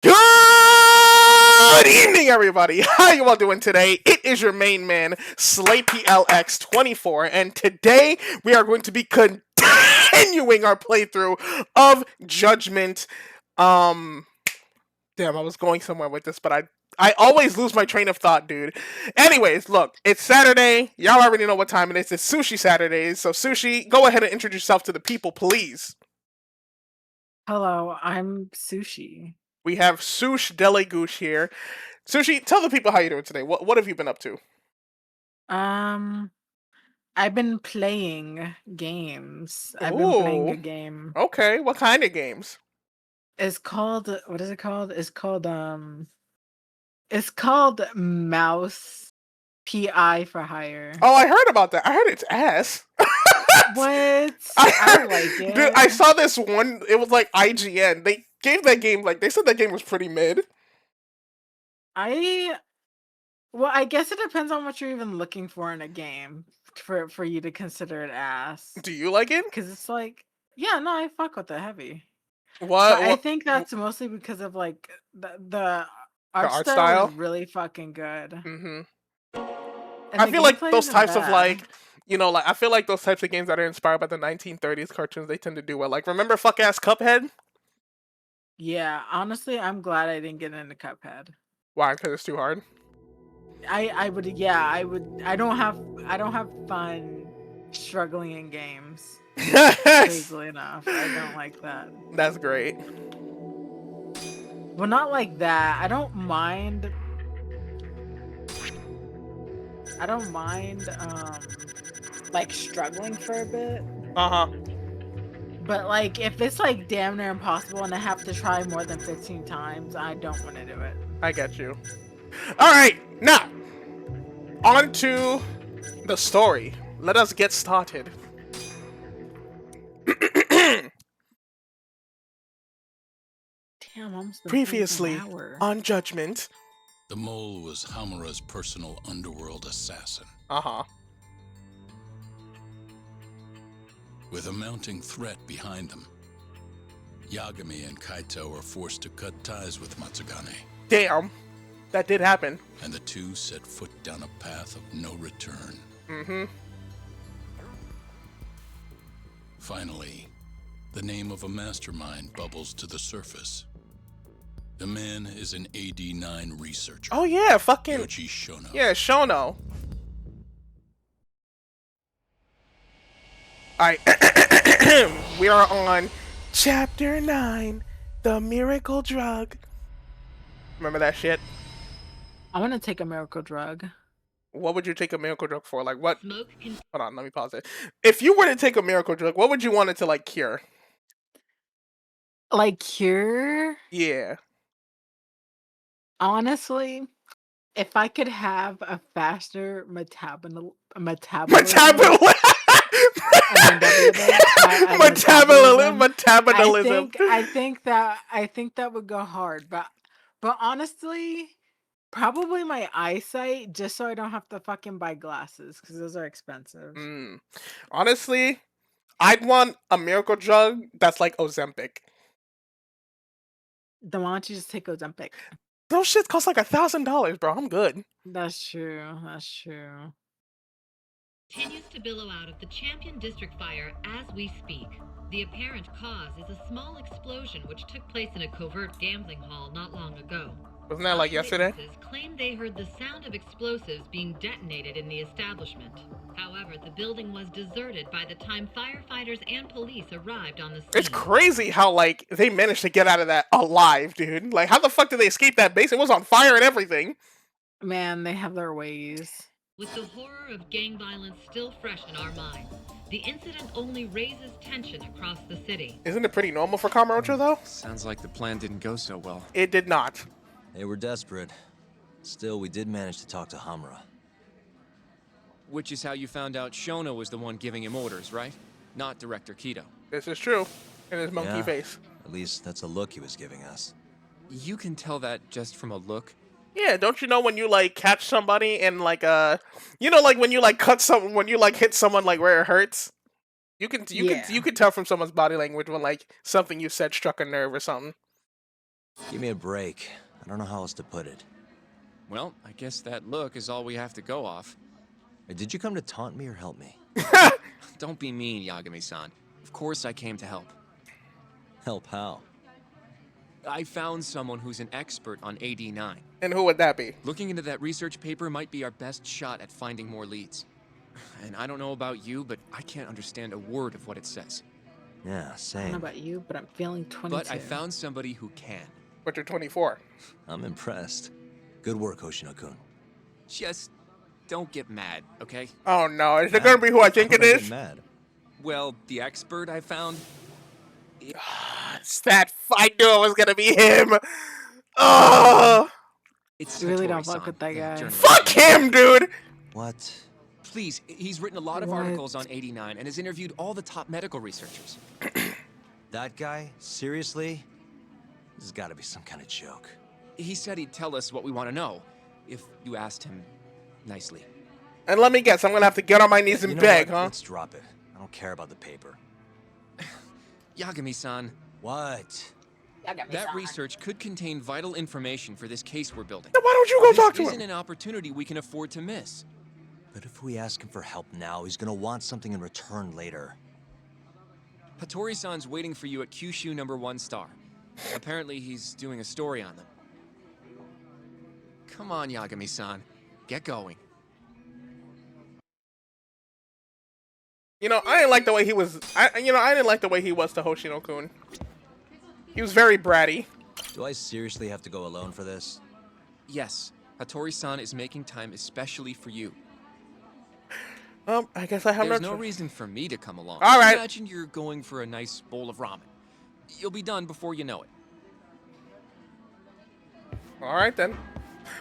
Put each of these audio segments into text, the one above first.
Good evening, everybody. How you all doing today? It is your main man, SlayPLX24, and today we are going to be continuing our playthrough of Judgment. Damn, I was going somewhere with this, but I always lose my train of thought, dude. Anyways, look, it's Saturday. Y'all already know what time it is. It's Sushi Saturdays. So, Sushi, go ahead and introduce yourself to the people, please. Hello, I'm Sushi. We have Sush Delegoosh here. Sushi, tell the people how you're doing today. What have you been up to? Um, I've been playing games. I've been playing a Ooh, game. okay. What kind of games? It's called what is it called? It's called Mouse PI for Hire. Oh, I heard about that. I heard it's ass. What? I I like Dude, I it. saw this one. It was like IGN. They gave that game they said that game was pretty mid. I well, I guess it depends on what you're even looking for in a game for you to consider it ass. Do you like it? Because it's like, yeah, no, I fuck with it heavy. What? But I What? think that's mostly because of like the The art art style is style? really fucking good, Mm-hmm. and I the feel like gameplay those isn't types of bad. I feel like those types of games that are inspired by the 1930s cartoons, they tend to do well. Like, remember fuck ass Cuphead? Yeah, honestly, I'm glad I didn't get into Cuphead. Why? Because it's too hard. I would I don't have fun struggling in games. Crazily enough, I don't like that. That's great. Well, not like that. I don't mind like struggling for a bit. Uh-huh. But like if it's like damn near impossible and I have to try more than 15 times, I don't want to do it. I get you. Alright, now, on to the story. Let us get started. Damn, almost been playing for an Previously hour. on Judgment. The mole was Hamura's personal underworld assassin. Uh-huh. With a mounting threat behind them, Yagami and Kaito were forced to cut ties with Matsugane, Damn. That did happen. and the two set foot down a path of no return. Mm-hmm. Finally, the name of a mastermind bubbles to the surface. The man is an AD9 researcher. Oh yeah, fucking Yoji Shono. yeah, Shono. Alright. We are on Chapter 9, The Miracle Drug. Remember that shit? I want to take a miracle drug. What would you take a miracle drug for? Like what? Smoke can Hold on, let me pause it. If you were to take a miracle drug, what would you want it to like cure? Like cure? Yeah. Honestly, if I could have a faster metabolism, Metabolism. Metabolism. I think that would go hard, but honestly, probably my eyesight, just so I don't have to fucking buy glasses because those are expensive. Honestly, I'd want a miracle drug that's like Ozempic. Then why don't you just take Ozempic? Those shits cost like $1,000, bro. I'm good. That's true. That's true. continues to billow out of the Champion District fire as we speak. The apparent cause is a small explosion which took place in a covert gambling hall not long ago. Wasn't that like yesterday? Witnesses claim they heard the sound of explosives being detonated in the establishment. However, the building was deserted by the time firefighters and police arrived on the scene. It's crazy how like they managed to get out of that alive, dude. Like how the fuck did they escape that base? It was on fire and everything. Man, they have their ways. With the horror of gang violence still fresh in our minds, the incident only raises tension across the city. Isn't it pretty normal for Kamurocho though? Sounds like the plan didn't go so well. It did not. They were desperate. Still, we did manage to talk to Hamura. Which is how you found out Shono was the one giving him orders, right? Not Director Kido. This is true. In his monkey Yeah. face. At least that's a look he was giving us. You can tell that just from a look. Yeah, don't you know when you like catch somebody and like you know like when you like cut someone when you like hit someone like where it hurts? You can tell from someone's body language when like something you said struck a nerve or something. Give me a break. I don't know how else to put it. Well, I guess that look is all we have to go off. Did you come to taunt me or help me? Don't be mean, Yagami-san. Of course I came to help. Help how? I found someone who's an expert on AD9. And who would that be? Looking into that research paper might be our best shot at finding more leads. And I don't know about you, but I can't understand a word of what it says. Yeah, I don't know same. about you, but I'm feeling 22. But I found somebody who can. But you're 24. I'm impressed. Good work, Hoshino-kun. Just don't get mad, okay? Oh no, is it gonna be who I think Why it would I get is? mad? Well, the expert I found, It's that I knew it was gonna be him. Oh, it's You really don't Hattori-san, fuck with that the guy. journalist. fuck him, dude. What? Please, he's written a lot of What? articles on 89 and has interviewed all the top medical researchers. That guy? Seriously? This has got to be some kind of joke. He said he'd tell us what we want to know, if you asked him nicely. And let me guess, I'm gonna have to get on my knees You and know beg, what? huh? Let's drop it. I don't care about the paper. Yagami-san, What? that research could contain vital information for this case we're building. Then why don't you go This talk to isn't him? an opportunity we can afford to miss. But if we ask him for help now, he's gonna want something in return later. Hattori-san's waiting for you at Kyushu #1 star. Apparently he's doing a story on them. Come on, Yagami-san. Get going. You know, I didn't like the way he was. I didn't like the way he was to Hoshino-kun. He was very bratty. Do I seriously have to go alone for this? Yes, Hattori-san is making time especially for you. I guess I have There's no no choice. reason for me to come along. All right. Imagine you're going for a nice bowl of ramen. You'll be done before you know it. All right then.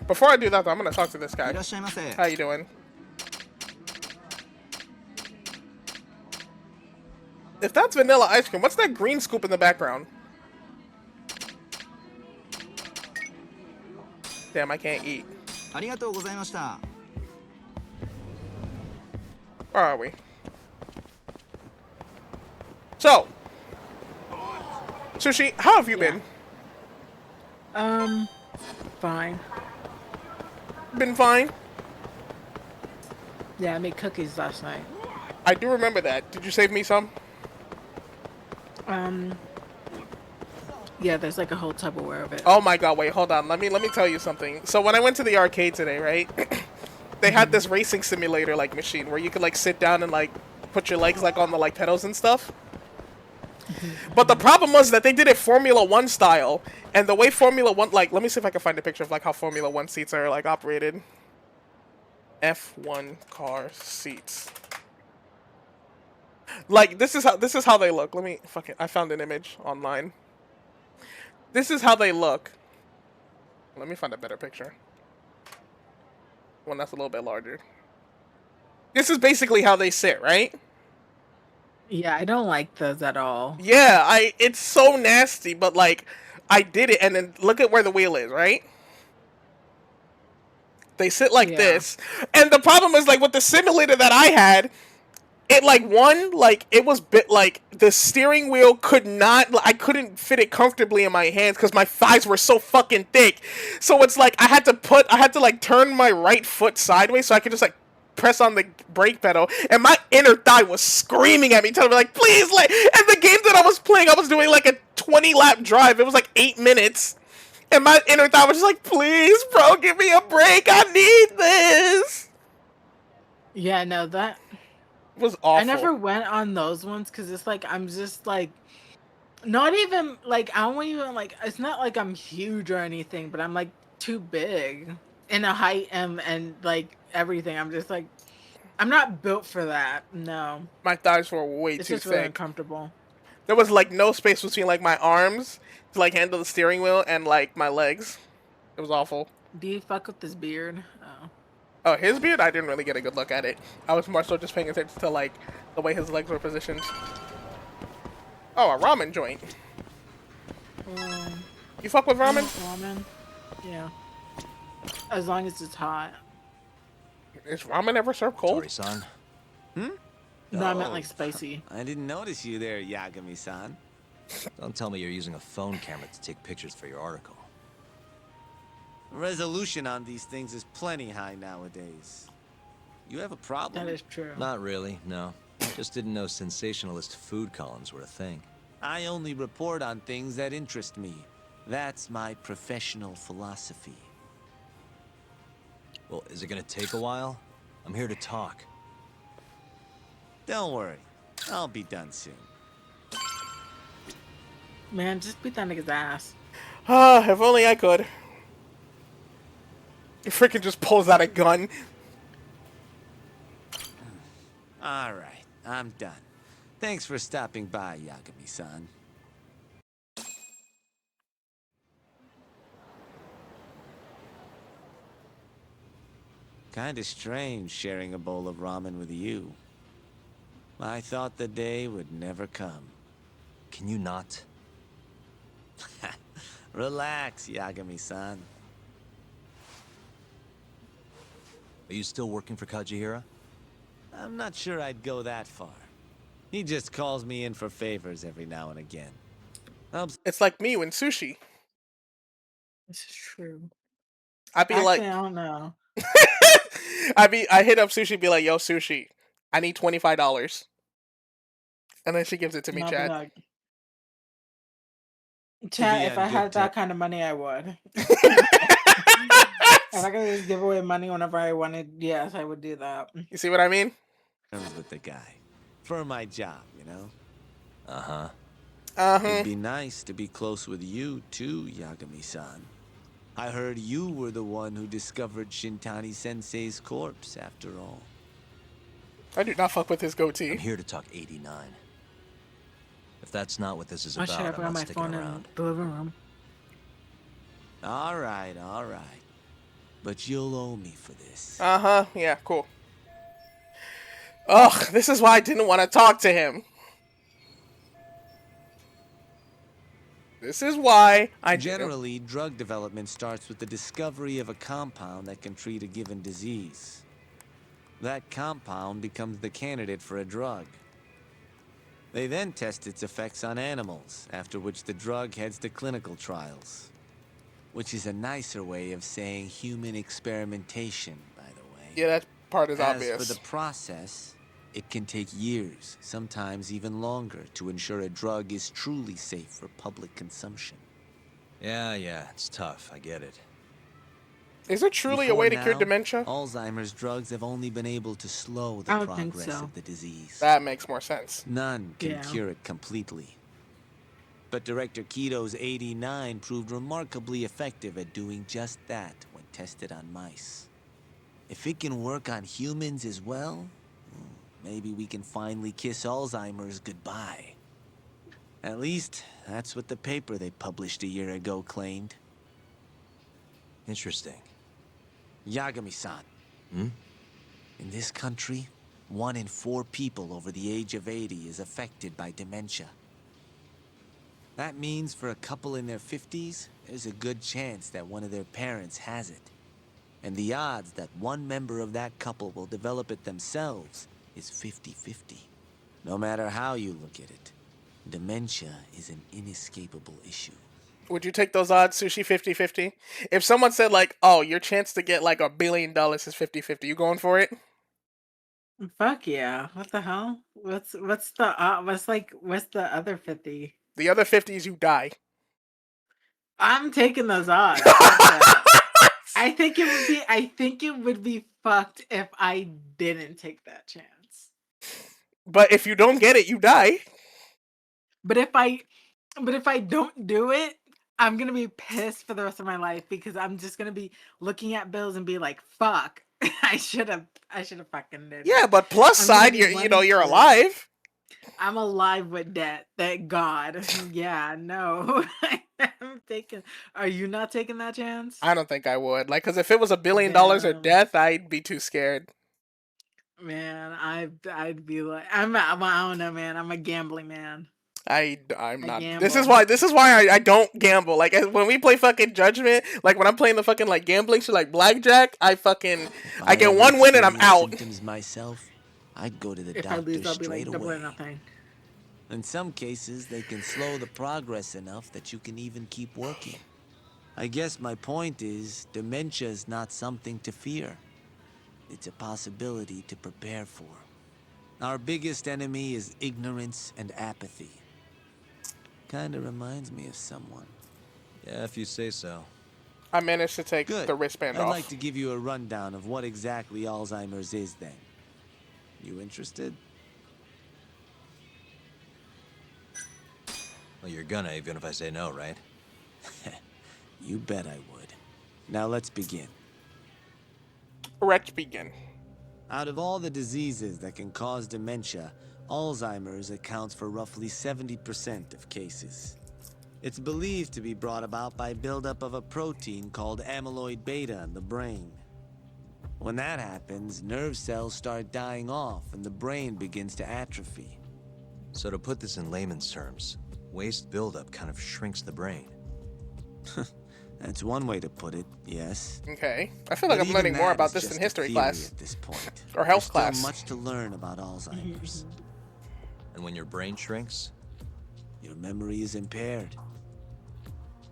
Before I do that, though, I'm gonna talk to this guy. How you doing? If that's vanilla ice cream, what's that green scoop in the background? Damn, I can't eat. ありがとうございました。 Where are we? So, Sushi, how have you been? Fine. Been fine. Yeah, I made cookies last night. I do remember that. Did you save me some? Yeah, there's like a whole Tupperware of it. Oh my god, wait, hold on. Let me tell you something. So when I went to the arcade today, right? They had this racing simulator like machine where you could like sit down and like put your legs like on the like pedals and stuff. But the problem was that they did it Formula 1 style, and the way Formula 1 like let me see if I can find a picture of like how Formula 1 seats are like operated. F1 car seats. Like this is how they look. Let me fucking I found an image online. This is how they look. Let me find a better picture. One that's a little bit larger. This is basically how they sit, right? Yeah, I don't like those at all. Yeah, it's so nasty, but like I did it and then look at where the wheel is, right? They sit like Yeah. this. And the problem is like with the simulator that I had, it like it was bit like the steering wheel I couldn't fit it comfortably in my hands because my thighs were so fucking thick. So it's like I had to like turn my right foot sideways so I could just like press on the brake pedal, and my inner thigh was screaming at me, telling me like, please, like, and the game that I was playing, I was doing like a 20-lap drive. It was like 8 minutes. And my inner thigh was just like, please, bro, give me a break. I need this. Yeah, no, that It was awful. I never went on those ones because it's like I'm just like not even like I don't even like it's not like I'm huge or anything, but I'm like too big in a height and like everything. I'm just like I'm not built for that. No, My thighs were way it's too just really thick. uncomfortable. There was like no space between like my arms to like handle the steering wheel and like my legs. It was awful. Do you fuck with this beard? Oh, Oh, his beard? I didn't really get a good look at it. I was more so just paying attention to like the way his legs were positioned. Oh, a ramen joint. You fuck with ramen? ramen. Yeah, as long as it's hot. Is ramen ever served cold? Tori-san. No, I meant Oh. like spicy. I didn't notice you there, Yagami-san. Don't tell me you're using a phone camera to take pictures for your article. Resolution on these things is plenty high nowadays. You have a problem? That is true. Not really, no. Just didn't know sensationalist food columns were a thing. I only report on things that interest me. That's my professional philosophy. Well, is it gonna take a while? I'm here to talk. Don't worry. I'll be done soon. Man, just beat that nigga's ass. Ah, if only I could. He freaking just pulls out a gun. All right, I'm done. Thanks for stopping by, Yagami-san. Kinda strange sharing a bowl of ramen with you. I thought the day would never come. Can you not? Relax, Yagami-san. Are you still working for Kajihira? I'm not sure I'd go that far. He just calls me in for favors every now and again. It's like me when sushi. This is true. I'd be Actually, like, I don't know. I hit up sushi, be like, yo, sushi, I need $25, and then she gives it to me, And I'll be Chad. like, Chat, he if had I good had that tech- kind of money, I would. If I could just give away money whenever I wanted, yes, I would do that. You see what I mean? Terms with the guy. For my job, you know? Uh-huh. Uh-huh. It'd be nice to be close with you, too, Yagami-san. I heard you were the one who discovered Shintani-sensei's corpse, after all. I do not fuck with his goatee. I'm here to talk 89. If that's not what this is Oh about, shit, I I'm put not on my sticking phone in around. the living room. All right. But you'll owe me for this. Uh-huh. Yeah, cool. Ugh, this is why I didn't want to talk to him. This is why I Generally, drug development starts with the discovery of a compound that can treat a given disease. That compound becomes the candidate for a drug. They then test its effects on animals, after which the drug heads to clinical trials. Which is a nicer way of saying human experimentation, by the way. Yeah, that part is As obvious. for the process, it can take years, sometimes even longer, to ensure a drug is truly safe for public consumption. Yeah, it's tough. I get it. Is there truly a Before way to cure now, dementia? Alzheimer's drugs have only been able to slow the I don't think progress so. of the disease. That makes more sense. None can Yeah. cure it completely. But Director Keto's 89 proved remarkably effective at doing just that when tested on mice. If it can work on humans as well, maybe we can finally kiss Alzheimer's goodbye. At least, that's what the paper they published a year ago claimed. Interesting. Yagami-san. Hmm? In this country, 1 in 4 people over the age of 80 is affected by dementia. That means for a couple in their 50s, there's a good chance that one of their parents has it. And the odds that one member of that couple will develop it themselves is 50-50. No matter how you look at it, dementia is an inescapable issue. Would you take those odds, Sushi, 50-50? If someone said, like, oh, your chance to get, like, $1 billion is 50-50, you going for it? Fuck yeah! What the hell? What's the other 50? The other 50 is you die. I'm taking those odds. Fuck that. I think it would be fucked if I didn't take that chance. But if you don't get it, you die. But if I don't do it, I'm gonna be pissed for the rest of my life because I'm just gonna be looking at bills and be like, "Fuck, I should have fucking did it." Yeah, but plus I'm gonna side, be you're wondering- alive. I'm alive with debt. Thank God. Yeah, no. I'm taking. Are you not taking that chance? I don't think I would. Like, because if it was $1 billion or Damn. death, I'd be too scared. Man, I'd be like, I don't know, man. I'm a gambling man. I'm I not. gamble. This is why I don't gamble. Like, when we play fucking Judgment, like when I'm playing the fucking like gambling shit like blackjack, I If get ever one win and I'm experienced out. symptoms myself, I'd go to the If I doctor lose, I'll be straight like double away. or nothing. In some cases, they can slow the progress enough that you can even keep working. I guess my point is, dementia is not something to fear. It's a possibility to prepare for. Our biggest enemy is ignorance and apathy. Kinda reminds me of someone. Yeah, if you say so. I managed to take Good. the wristband I'd off. like to give you a rundown of what exactly Alzheimer's is then. You interested? Well, you're gonna, even if I say no, right? You bet I would. Now let's begin. Let's begin. Out of all the diseases that can cause dementia, Alzheimer's accounts for roughly 70% of cases. It's believed to be brought about by buildup of a protein called amyloid beta in the brain. When that happens, nerve cells start dying off and the brain begins to atrophy. So to put this in layman's terms, waste buildup kind of shrinks the brain. That's one way to put it, yes. Okay. I feel like But I'm even learning more that about is this just in a history theory class. at this point. Or health There's class. still much to learn about Alzheimer's. And when your brain shrinks, Your memory is impaired.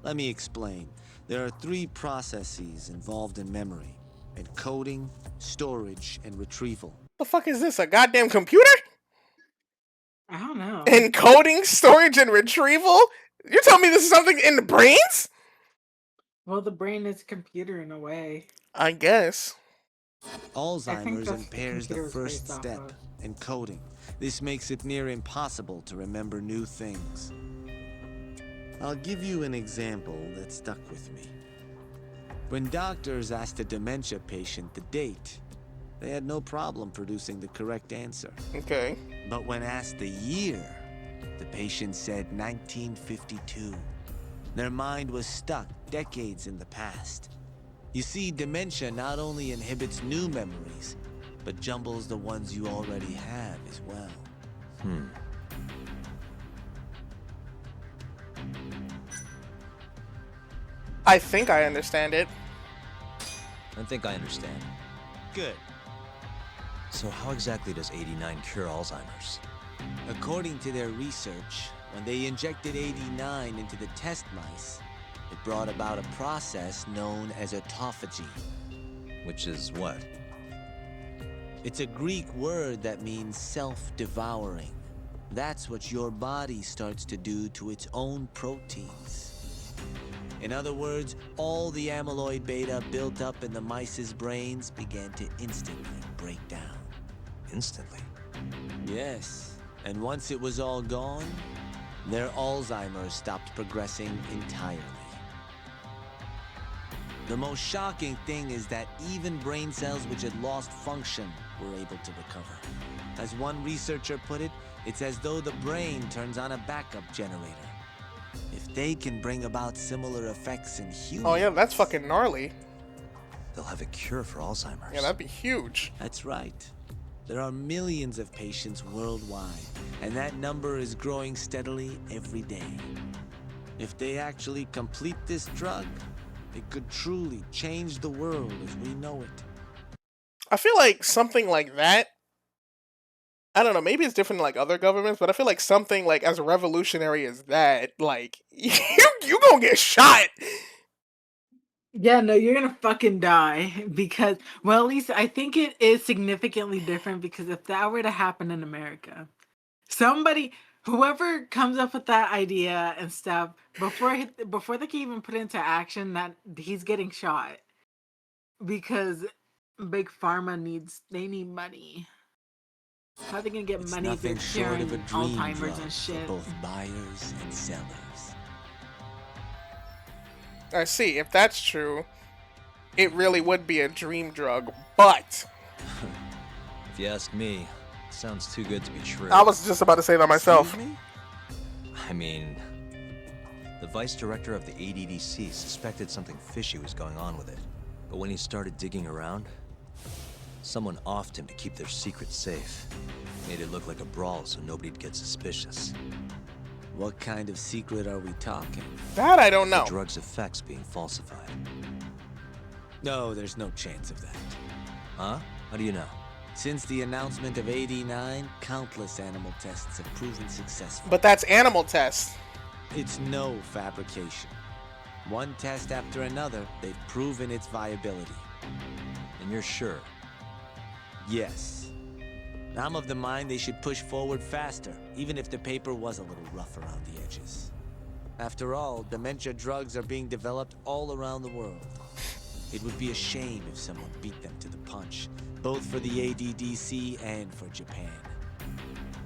Let me explain. There are 3 processes involved in memory: encoding, storage, and retrieval. The fuck is this? A goddamn computer? I don't know. Encoding, storage, and retrieval? You're telling me this is something in the brains? Well, the brain is a computer in a way. I guess. Alzheimer's that's the impairs the computer was first based off step, of. encoding. This makes it near impossible to remember new things. I'll give you an example that stuck with me. When doctors asked a dementia patient the date, they had no problem producing the correct answer. Okay. But when asked the year, the patient said 1952. Their mind was stuck decades in the past. You see, dementia not only inhibits new memories, but jumbles the ones you already have as well. I think I understand it. I think I understand. Good. So how exactly does 89 cure Alzheimer's? According to their research, when they injected 89 into the test mice, it brought about a process known as autophagy. Which is what? It's a Greek word that means self-devouring. That's what your body starts to do to its own proteins. In other words, all the amyloid beta built up in the mice's brains began to instantly break down. Instantly. Yes, and once it was all gone, their Alzheimer's stopped progressing entirely. The most shocking thing is that even brain cells which had lost function were able to recover. As one researcher put it, it's as though the brain turns on a backup generator. If they can bring about similar effects in humans... Oh yeah, that's fucking gnarly. They'll have a cure for Alzheimer's. Yeah, that'd be huge. That's right. There are millions of patients worldwide, and that number is growing steadily every day. If they actually complete this drug, it could truly change the world as we know it. I feel like something like that, I don't know, maybe it's different in like other governments, but I feel like something like as revolutionary as that, like you gonna get shot. Yeah, no, you're gonna fucking die because, well, at least I think it is significantly different because if that were to happen in America, somebody, whoever comes up with that idea and stuff, before they can even put it into action, that he's getting shot because big pharma they need money. How are they gonna get It's money if you're nothing short curing of a dream Alzheimer's drug and for shit? both buyers and sellers. I see, if that's true, it really would be a dream drug, but If you ask me, it sounds too good to be true. I was just about to say that myself. Excuse me? I mean, the vice director of the ADDC suspected something fishy was going on with it. But when he started digging around, someone offed him to keep their secret safe. Made it look like a brawl so nobody'd get suspicious. What kind of secret are we talking? That I don't know. The drug's effects being falsified. No, there's no chance of that. Huh? How do you know? Since the announcement of AD9, countless animal tests have proven successful. But that's animal tests. It's no fabrication. One test after another, they've proven its viability. And you're sure? Yes. I'm of the mind they should push forward faster, even if the paper was a little rough around the edges. After all, dementia drugs are being developed all around the world. It would be a shame if someone beat them to the punch, both for the ADDC and for Japan.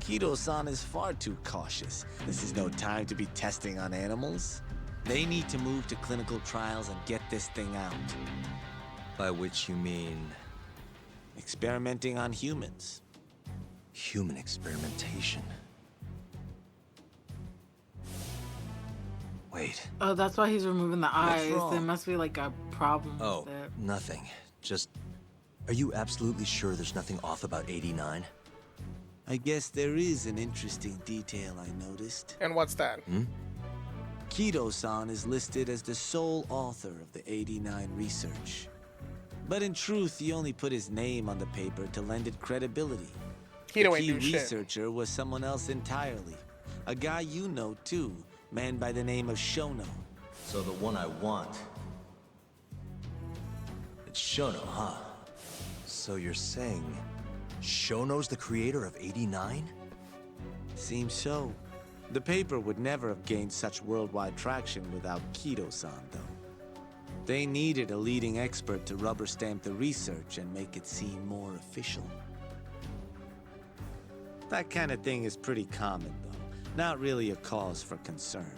Kido-san is far too cautious. This is no time to be testing on animals. They need to move to clinical trials and get this thing out. By which you mean Experimenting on humans. human experimentation. Wait. Oh, that's why he's removing the eyes. wrong? There must be like a problem Oh, with it. nothing. Just, are you absolutely sure there's nothing off about 89? I guess there is an interesting detail I noticed. And what's that? Kido-san is listed as the sole author of the 89 research. But in truth, he only put his name on the paper to lend it credibility. Kido The ain't key do shit. researcher was someone else entirely. A guy you know too, man by the name of Shono. So the one I want. It's Shono, huh? So you're saying Shono's the creator of 89? Seems so. The paper would never have gained such worldwide traction without Kido-san, though. They needed a leading expert to rubber stamp the research and make it seem more official. That kind of thing is pretty common, though. Not really a cause for concern.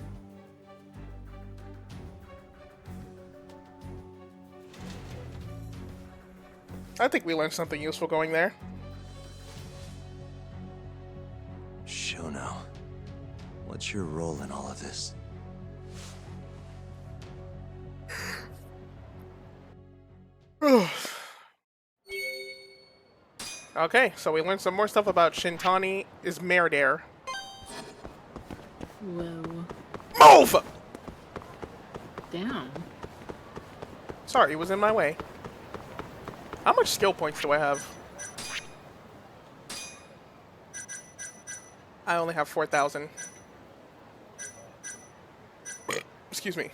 I think we learned something useful going there. Shono, what's your role in all of this? Okay, so we learned some more stuff about Shintani is Merdare. Whoa. Move! Damn. Sorry, it was in my way. How much skill points do I have? I only have 4,000. Excuse me.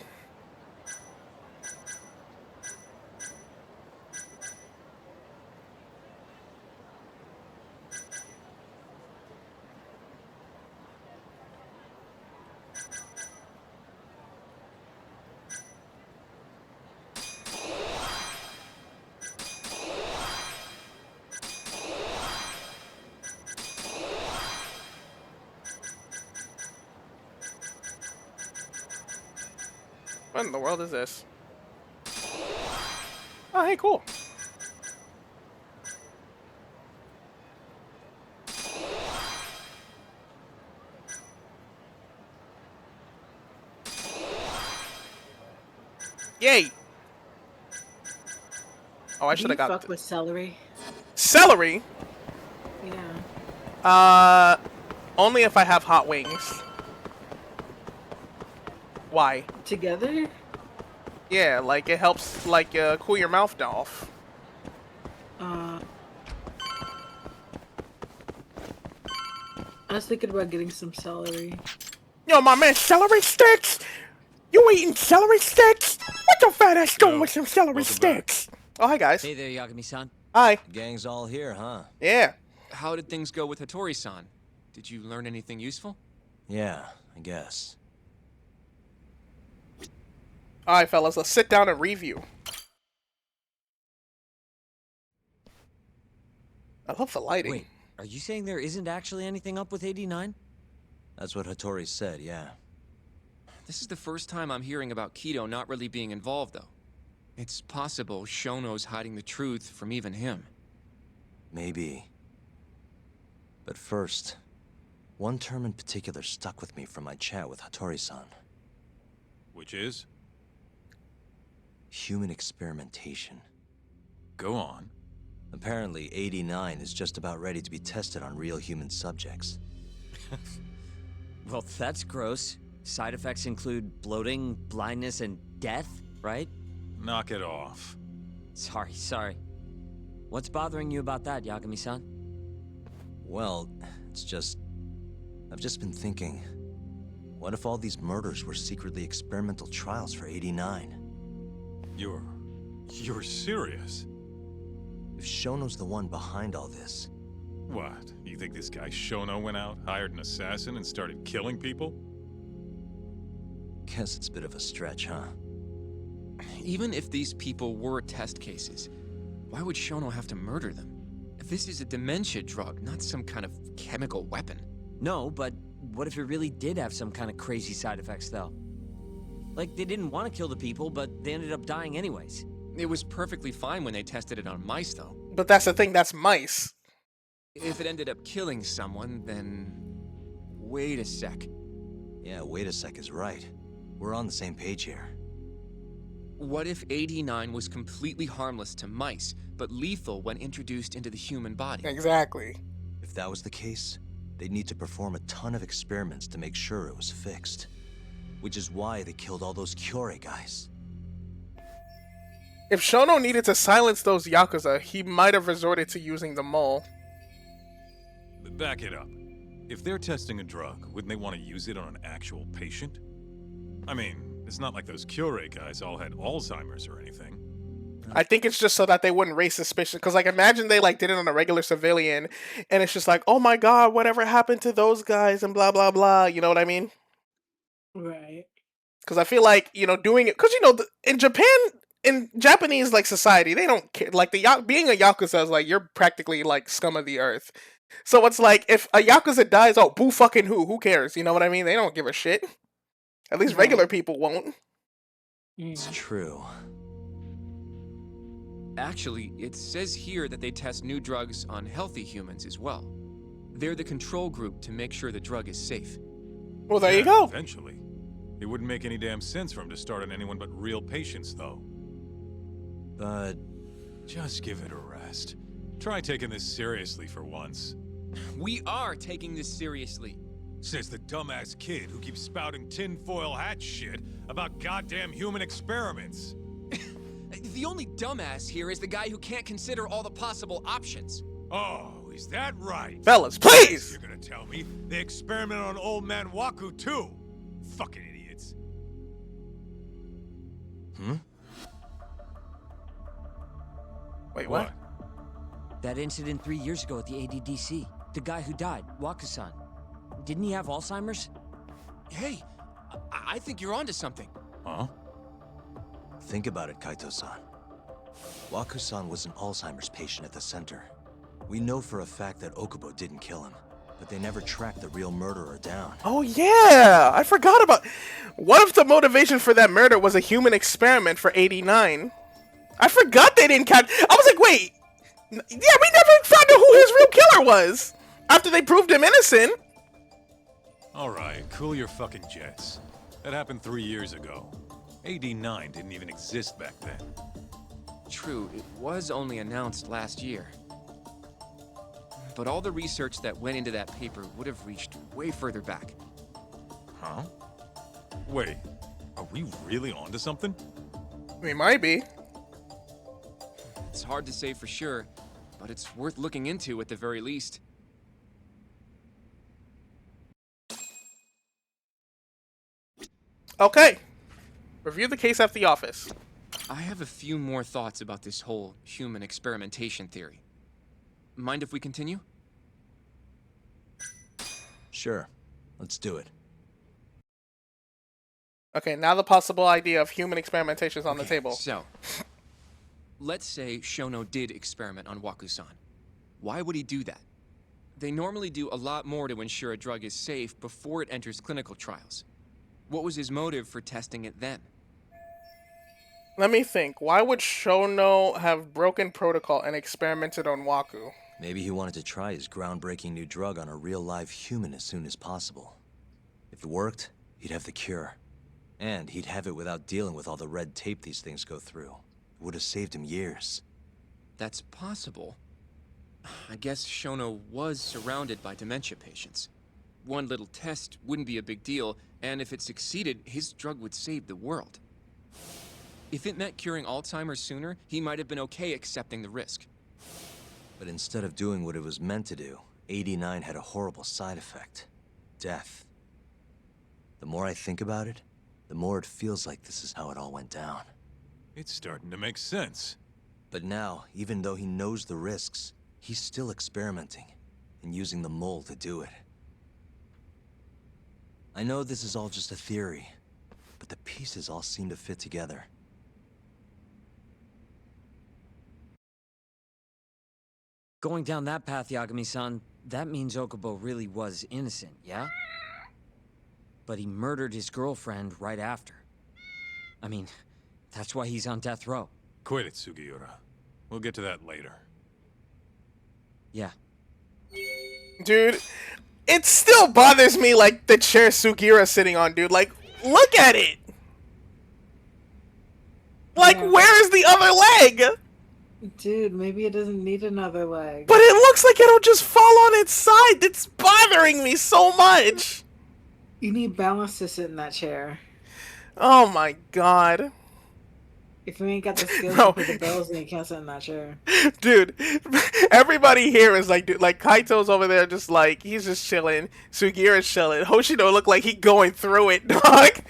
What in the world is this? Oh, hey, cool. Yay! Oh, I Do should have you got fuck with celery? celery. Yeah. Only if I have hot wings. Why? Together? Yeah, like it helps, like cool your mouth off. I was thinking about getting some celery. Yo, my man, celery sticks. You eating celery sticks? What the fat ass doing Yo, with some celery welcome back. sticks? Oh, hi guys. Hey there, Yagami-san. Hi. The gang's all here, huh? Yeah. How did things go with Hattori-san? Did you learn anything useful? Yeah, I guess. All right, fellas, let's sit down and review. I love the lighting. Wait, are you saying there isn't actually anything up with 89? That's what Hattori said, yeah. This is the first time I'm hearing about Kido not really being involved, though. It's possible Shono's hiding the truth from even him. Maybe. But first, one term in particular stuck with me from my chat with Hattori-san. Which is? Human experimentation. Go on. Apparently, 89 is just about ready to be tested on real human subjects. Well, that's gross. Side effects include bloating, blindness, and death, right? Knock it off. Sorry. What's bothering you about that, Yagami-san? Well, it's just... I've just been thinking... What if all these murders were secretly experimental trials for 89? You're serious? If Shono's the one behind all this... What? You think this guy Shono went out, hired an assassin, and started killing people? Guess it's a bit of a stretch, huh? Even if these people were test cases, why would Shono have to murder them? This is a dementia drug, not some kind of chemical weapon. No, but what if it really did have some kind of crazy side effects, though? Like, they didn't want to kill the people, but they ended up dying anyways. It was perfectly fine when they tested it on mice, though. But that's the thing, that's mice. If it ended up killing someone, then... Wait a sec. Yeah, wait a sec is right. We're on the same page here. What if 89 was completely harmless to mice, but lethal when introduced into the human body? Exactly. If that was the case, they'd need to perform a ton of experiments to make sure it was fixed. Which is why they killed all those Kyorei guys. If Shono needed to silence those Yakuza, he might have resorted to using the mole. Back it up. If they're testing a drug, wouldn't they want to use it on an actual patient? I mean, it's not like those Kyorei guys all had Alzheimer's or anything. I think it's just so that they wouldn't raise suspicion. Because, like, imagine they, like, did it on a regular civilian, and it's just like, oh my god, whatever happened to those guys, and blah, blah, blah. You know what I mean? Right. Because I feel like, you know, doing it... Because, you know, in Japan, in Japanese, like, society, they don't care. Like, being a Yakuza is, like, you're practically, like, scum of the earth. So it's like, if a Yakuza dies, oh, boo fucking who cares? You know what I mean? They don't give a shit. At least regular people won't. It's true. Actually, it says here that they test new drugs on healthy humans as well. They're the control group to make sure the drug is safe. Well, there you go. Eventually. It wouldn't make any damn sense for him to start on anyone but real patients, though. But... Just give it a rest. Try taking this seriously for once. We are taking this seriously. Says the dumbass kid who keeps spouting tinfoil hat shit about goddamn human experiments. The only dumbass here is the guy who can't consider all the possible options. Oh, is that right? Fellas, please! You're gonna tell me they experiment on old man Waku too? Fucking idiots. Wait, what? That incident 3 years ago at the ADDC. The guy who died, Waku-san. Didn't he have Alzheimer's? Hey, I think you're onto something. Huh? Think about it, Kaito-san. Waku-san was an Alzheimer's patient at the center. We know for a fact that Okubo didn't kill him. but they never tracked the real murderer down. Oh yeah, I forgot about. What if the motivation for that murder was a human experiment for 89? I forgot they didn't catch. I was like, wait, yeah, we never found out who his real killer was after they proved him innocent. Alright, cool your fucking jets. That happened 3 years ago. AD9 didn't even exist back then. True, it was only announced last year. But all the research that went into that paper would have reached way further back. Huh? Wait, are we really onto something? We might be. It's hard to say for sure, but it's worth looking into at the very least. Okay. Review the case at the office. I have a few more thoughts about this whole human experimentation theory. Mind if we continue? Sure, let's do it. Okay, now the possible idea of human experimentation is on the table. So, let's say Shono did experiment on Waku-san. Why would he do that? They normally do a lot more to ensure a drug is safe before it enters clinical trials. What was his motive for testing it then? Let me think. Why would Shono have broken protocol and experimented on Waku? Maybe he wanted to try his groundbreaking new drug on a real live human as soon as possible. If it worked, he'd have the cure. And he'd have it without dealing with all the red tape these things go through. It would have saved him years. That's possible. I guess Shono was surrounded by dementia patients. One little test wouldn't be a big deal, and if it succeeded, his drug would save the world. If it meant curing Alzheimer's sooner, he might have been okay accepting the risk. But instead of doing what it was meant to do, 89 had a horrible side effect. Death. The more I think about it, the more it feels like this is how it all went down. It's starting to make sense. But now, even though he knows the risks, he's still experimenting, and using the mole to do it. I know this is all just a theory, but the pieces all seem to fit together. Going down that path, Yagami-san, that means Okubo really was innocent, yeah? But he murdered his girlfriend right after. I mean, that's why he's on death row. Quit it, Sugiura. We'll get to that later. Yeah. Dude, it still bothers me, like, the chair Sugiura's sitting on, dude. Like, look at it! Like, Yeah. where is the other leg? Dude, maybe it doesn't need another leg. But it looks like it'll just fall on its side. It's bothering me so much. You need balance to sit in that chair. Oh my god. If you ain't got the skills No. to pay the bills, then you can't sit in that chair. Dude, everybody here is like, dude, like, Kaito's over there just like, he's just chilling. Sugiura's chilling. Hoshino look like he going through it, dog.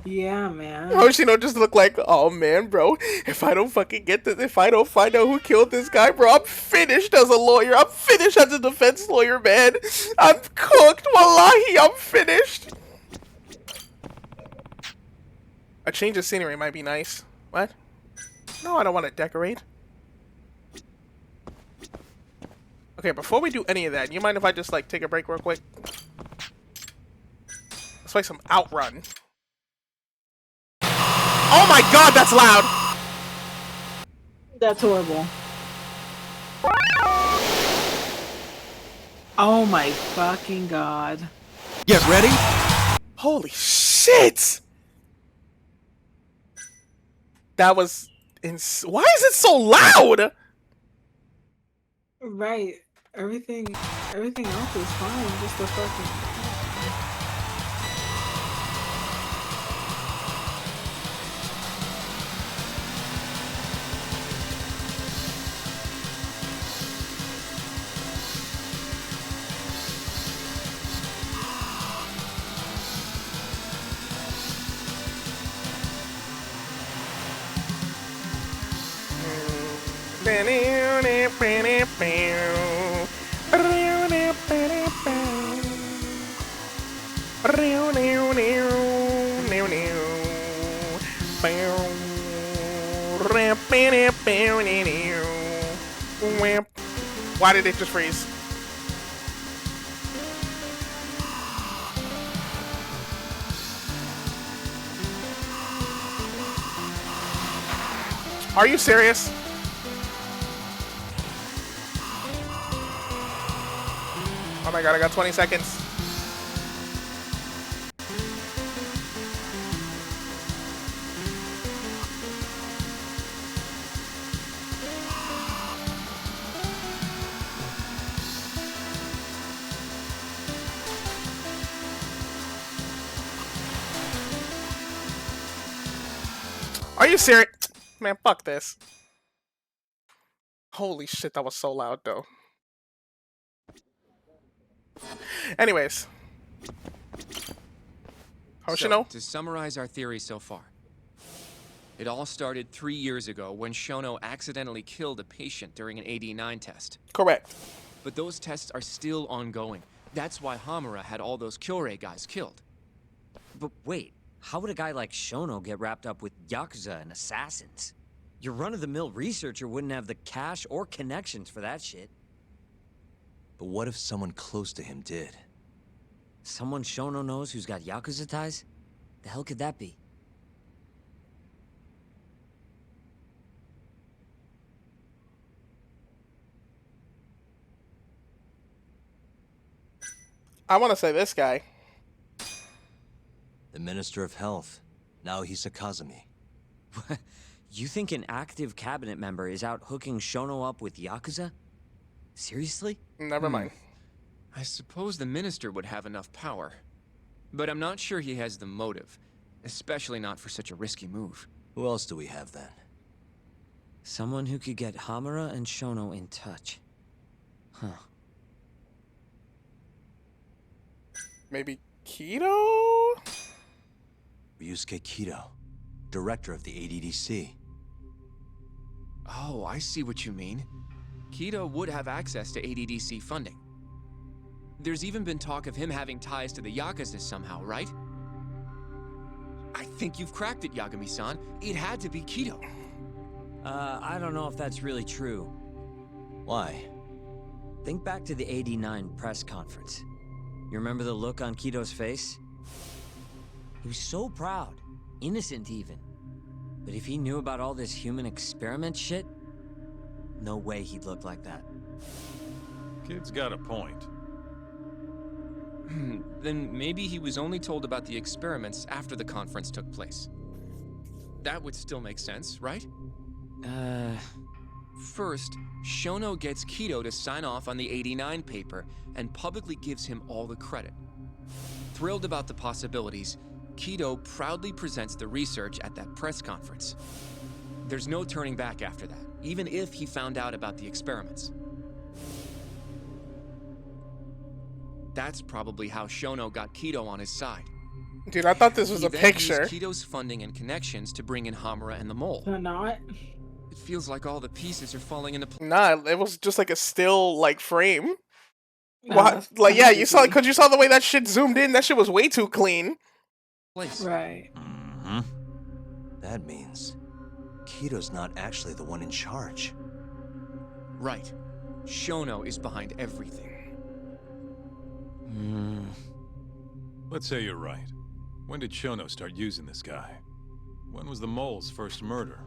Yeah, man. Hoshino just look like, oh man, bro, if I don't fucking get this, if I don't find out who killed this guy, bro, I'm finished as a lawyer. I'm finished as a defense lawyer, man. I'm cooked. Wallahi, I'm finished. A change of scenery might be nice. What? No, I don't want to decorate. Okay, before we do any of that, you mind if I just, like, take a break real quick? Let's play some Outrun. Oh my god, that's loud! That's horrible. Oh my fucking god. Get ready. Holy shit! That was why is it so loud? Right. Everything else is fine. Just the fucking... Why did it just freeze? Are you serious? Oh my god, I got 20 seconds. Are you serious? Man, fuck this. Holy shit, that was so loud though. Anyways. Hoshino? To summarize our theory so far, it all started 3 years ago when Shono accidentally killed a patient during an AD9 test. Correct. But those tests are still ongoing. That's why Hamura had all those Kyorei guys killed. But wait, how would a guy like Shono get wrapped up with Yakuza and assassins? Your run-of-the-mill researcher wouldn't have the cash or connections for that shit. But what if someone close to him did? Someone Shono knows who's got Yakuza ties? The hell could that be? I want to say this guy. The Minister of Health, Naohisa Kazumi. You think an active cabinet member is out hooking Shono up with Yakuza? Seriously? Never mind. I suppose the minister would have enough power. But I'm not sure he has the motive. Especially not for such a risky move. Who else do we have then? Someone who could get Hamura and Shono in touch. Huh. Maybe Kido? Ryusuke Kido, director of the ADDC. Oh, I see what you mean. Kido would have access to ADDC funding. There's even been talk of him having ties to the Yakuza somehow, right? I think you've cracked it, Yagami-san. It had to be Kido. I don't know if that's really true. Why? Think back to the '89 press conference. You remember the look on Kido's face? He was so proud, innocent even. But if he knew about all this human experiment shit, no way he'd look like that. Kid's got a point. Then maybe he was only told about the experiments after the conference took place. That would still make sense, right? First, Shono gets Kido to sign off on the '89 paper and publicly gives him all the credit. Thrilled about the possibilities, Kido proudly presents the research at that press conference. There's no turning back after that, even if he found out about the experiments. That's probably how Shono got Kido on his side. Dude, I thought this was He a then picture. used Kido's funding and connections to bring in Hamura and the Mole. They're not. It feels like all the pieces are falling into place. Nah, it was just like a still like frame. No, Why- that's like yeah, you saw creepy. because you saw the way that shit zoomed in. That shit was way too clean. Right. Mm-hmm. That means Kido's not actually the one in charge. Right. Shono is behind everything. Let's say you're right. When did Shono start using this guy? When was the Mole's first murder?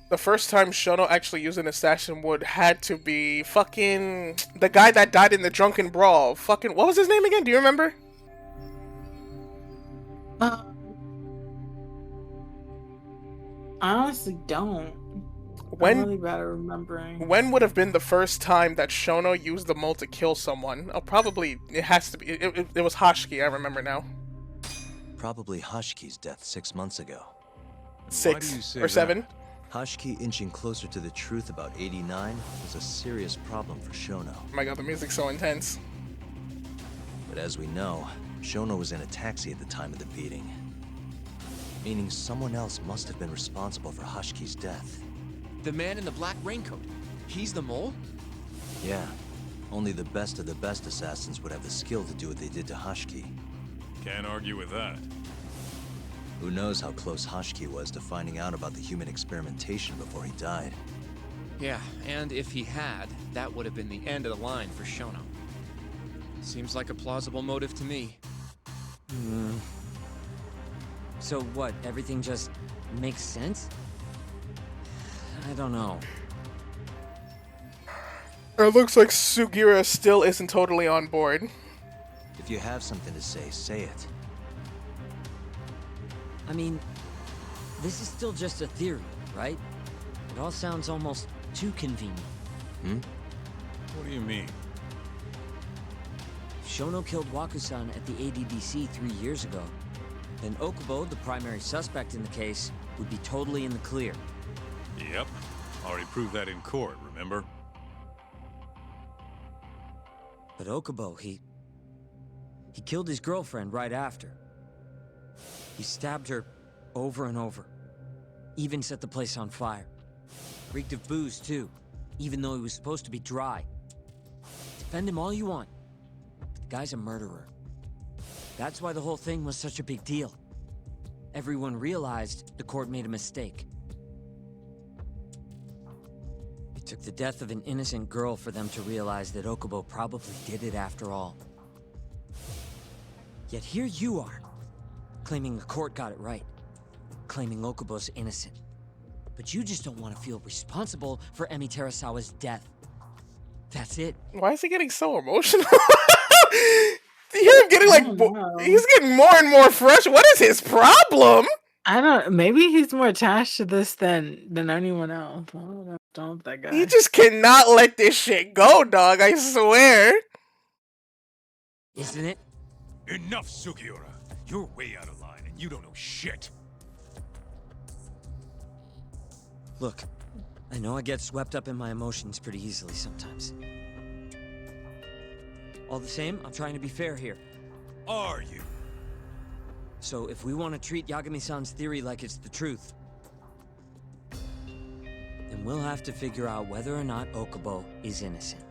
The first time Shono actually used an assassin would had to be fucking the guy that died in the drunken brawl. Fucking what was his name again? Do you remember? I honestly don't. When- I'm really bad at remembering. When would have been the first time that Shono used the mole to kill someone? Oh, probably it has to be. It was Hashiki. I remember now. Probably Hashiki's death 6 months ago. Why do 6 you say or 7. that? Hashiki inching closer to the truth about 89 was a serious problem for Shono. Oh my god, the music's so intense. But as we know, Shono was in a taxi at the time of the beating. Meaning someone else must have been responsible for Hashiki's death. The man in the black raincoat. He's the Mole? Yeah, only the best of the best assassins would have the skill to do what they did to Hashiki. Can't argue with that. Who knows how close Hashiki was to finding out about the human experimentation before he died. Yeah, and if he had, that would have been the end of the line for Shono. Seems like a plausible motive to me. So what, everything just makes sense? I don't know. It looks like Sugira still isn't totally on board. If you have something to say it. I mean, this is still just a theory, right? It all sounds almost too convenient. What do you mean? If Shono killed Wakusan at the ADDC 3 years ago, then Okubo, the primary suspect in the case, would be totally in the clear. Yep. Already proved that in court, remember? But Okubo, he killed his girlfriend right after. He stabbed her over and over. Even set the place on fire. Reeked of booze, too, even though he was supposed to be dry. Defend him all you want, but the guy's a murderer. That's why the whole thing was such a big deal. Everyone realized the court made a mistake. It took the death of an innocent girl for them to realize that Okubo probably did it after all. Yet here you are, claiming the court got it right, claiming Okubo's innocent. But you just don't want to feel responsible for Emi Terasawa's death. That's it. Why is he getting so emotional? You hear him getting like, he's getting more and more fresh. What is his problem? I don't. Maybe he's more attached to this than anyone else. I don't know that guy. He just cannot let this shit go, dog. I swear. Isn't it? Enough, Sugiura. You're way out of line, and you don't know shit. Look, I know I get swept up in my emotions pretty easily sometimes. All the same, I'm trying to be fair here. Are you? So if we want to treat Yagami-san's theory like it's the truth, then we'll have to figure out whether or not Okubo is innocent.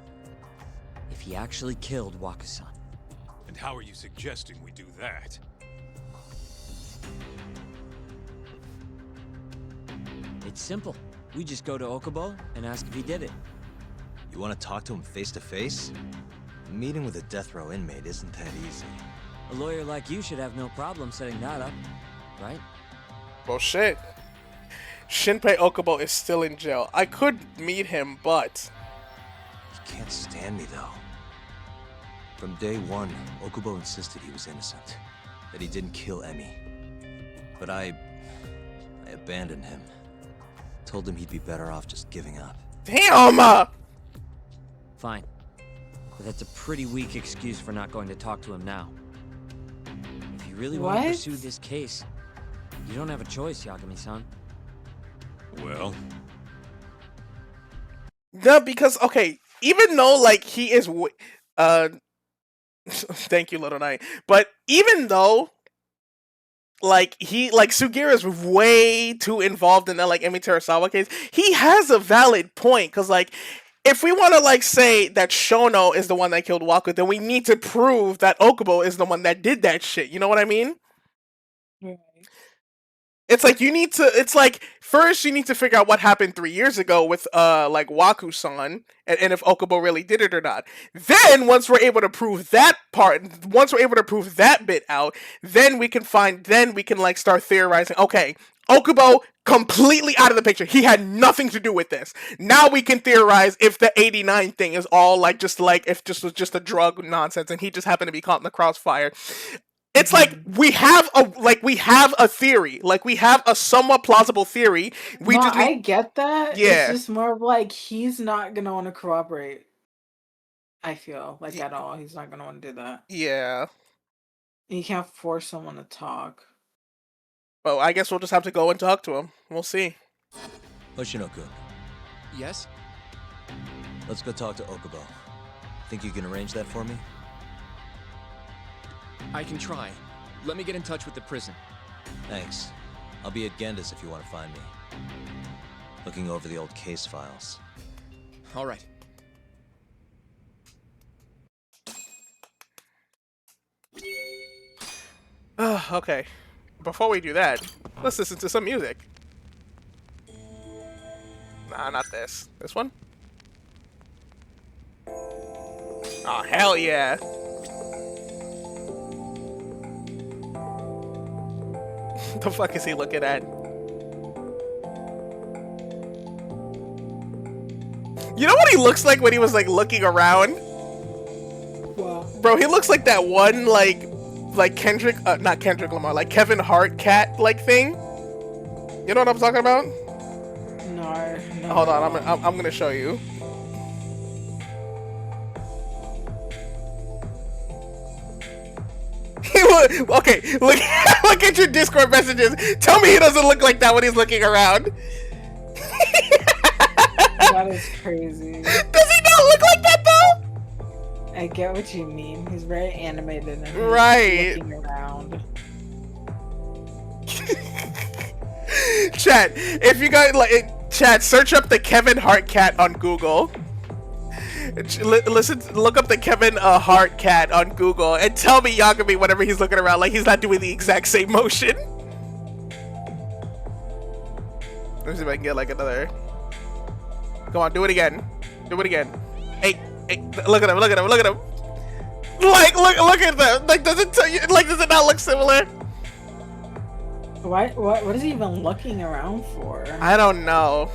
If he actually killed Wakusan. And how are you suggesting we do that? It's simple. We just go to Okubo and ask if he did it. You want to talk to him face to face? Meeting with a death row inmate isn't that easy. A lawyer like you should have no problem setting that up, right? Well, shit. Shinpei Okubo is still in jail. I could meet him, but... He can't stand me, though. From day one, Okubo insisted he was innocent. That he didn't kill Emi. But I abandoned him. Told him he'd be better off just giving up. Damn! Fine. But that's a pretty weak excuse for not going to talk to him now. If you really want to pursue this case, you don't have a choice, Yagami-san. Well... No, because, okay, even though, like, he is... thank you, Little Knight. But even though... Like, Sugiura is way too involved in that, like, Emi Terasawa case, he has a valid point, because, like, if we want to, like, say that Shono is the one that killed Waku, then we need to prove that Okubo is the one that did that shit, you know what I mean? Right. It's like, it's like, first you need to figure out what happened 3 years ago with, like, Waku-san, and if Okubo really did it or not. Then, once we're able to prove that part, once we're able to prove that bit out, then we can, like, start theorizing, okay, Okubo, completely out of the picture. He had nothing to do with this. Now we can theorize if the 89 thing is all, like, if this was just a drug nonsense, and he just happened to be caught in the crossfire. It's like we have a theory, like we have a somewhat plausible theory. I get that. Yeah. It's just more of like he's not gonna want to cooperate. I feel like at all. He's not gonna want to do that. Yeah. You can't force someone to talk. Well, I guess we'll just have to go and talk to him. We'll see. Hoshino-kun, Yes? let's go talk to Okubo. Think you can arrange that for me? I can try. Let me get in touch with the prison. Thanks. I'll be at Genda's if you want to find me. Looking over the old case files. All right. Okay. Before we do that, let's listen to some music. Nah, not this. This one? Oh, hell yeah. The fuck is he looking at? You know what he looks like when he was like looking around? Wow. Bro, he looks like that one like Kendrick, not Kendrick Lamar, like Kevin Hart cat like thing. You know what I'm talking about? No. Hold on, I'm gonna show you. Okay, look look at your Discord messages. Tell me he doesn't look like that when he's looking around. That is crazy. Does he not look like that though? I get what you mean. He's very animated and he's Right. looking around. Chat, if you guys like, chat, search up the Kevin Hart cat on Google. Listen, look up the Kevin Hart cat on Google and tell me Yagami whenever he's looking around like he's not doing the exact same motion. Let me see if I can get like another. Come on, do it again. Do it again. Hey, look at him, look at him, look at him. Like, look at them. Like, does it tell you? Like, does it not look similar? Why? What is he even looking around for? I don't know.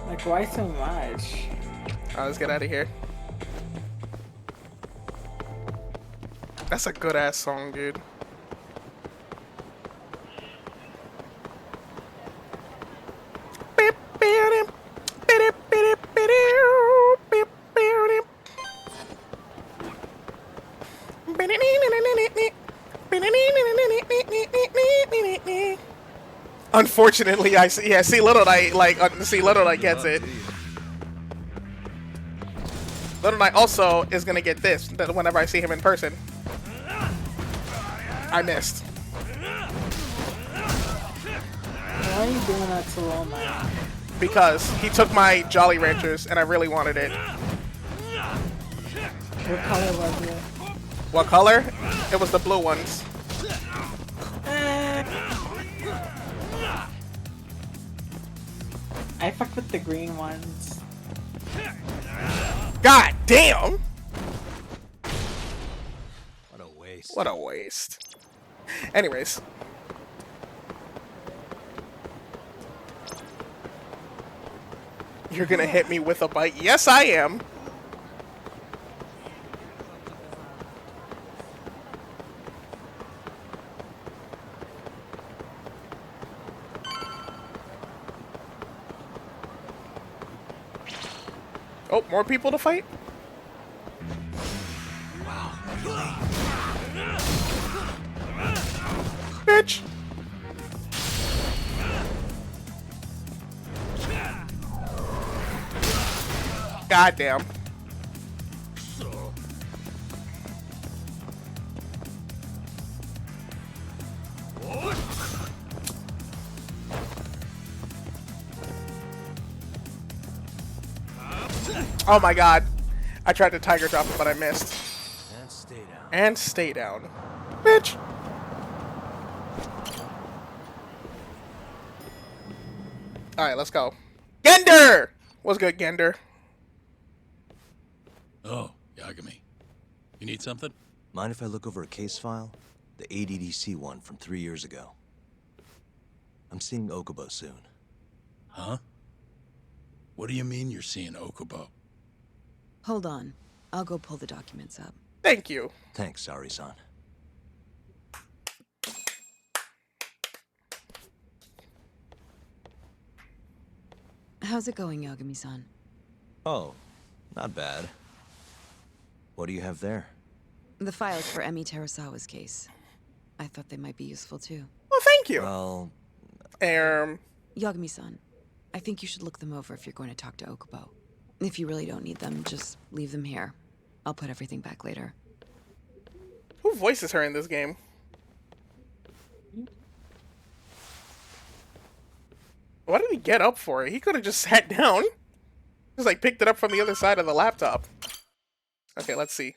Like, why so much? Alright, let's get out of here. That's a good ass song, dude. Unfortunately, I see. Yeah, see, Little Knight see, Little Knight gets it. Little Knight also is gonna get this whenever I see him in person. I missed. Why are you doing that to Little Knight? Because he took my Jolly Ranchers and I really wanted it. What color was it? What color? It was the blue ones. I fuck with the green ones. God damn! What a waste. What a waste. Anyways. You're gonna hit me with a bite? Yes, I am. Oh, more people to fight? Wow. Bitch! Goddamn. Oh my god. I tried to tiger drop it, but I missed. And stay down. And stay down. Bitch! Alright, let's go. Gender! What's good, Gender? Oh, Yagami. You need something? Mind if I look over a case file? The ADDC one from 3 years ago. I'm seeing Okubo soon. Huh? What do you mean you're seeing Okubo? Hold on. I'll go pull the documents up. Thank you. Thanks, Sari-san. How's it going, Yagami-san? Oh, not bad. What do you have there? The files for Emi Terasawa's case. I thought they might be useful too. Well, thank you. Well, Yagami-san, I think you should look them over if you're going to talk to Okubo. If you really don't need them, just leave them here. I'll put everything back later. Who voices her in this game? What did he get up for? He could have just sat down. Just like picked it up from the other side of the laptop. Okay, let's see.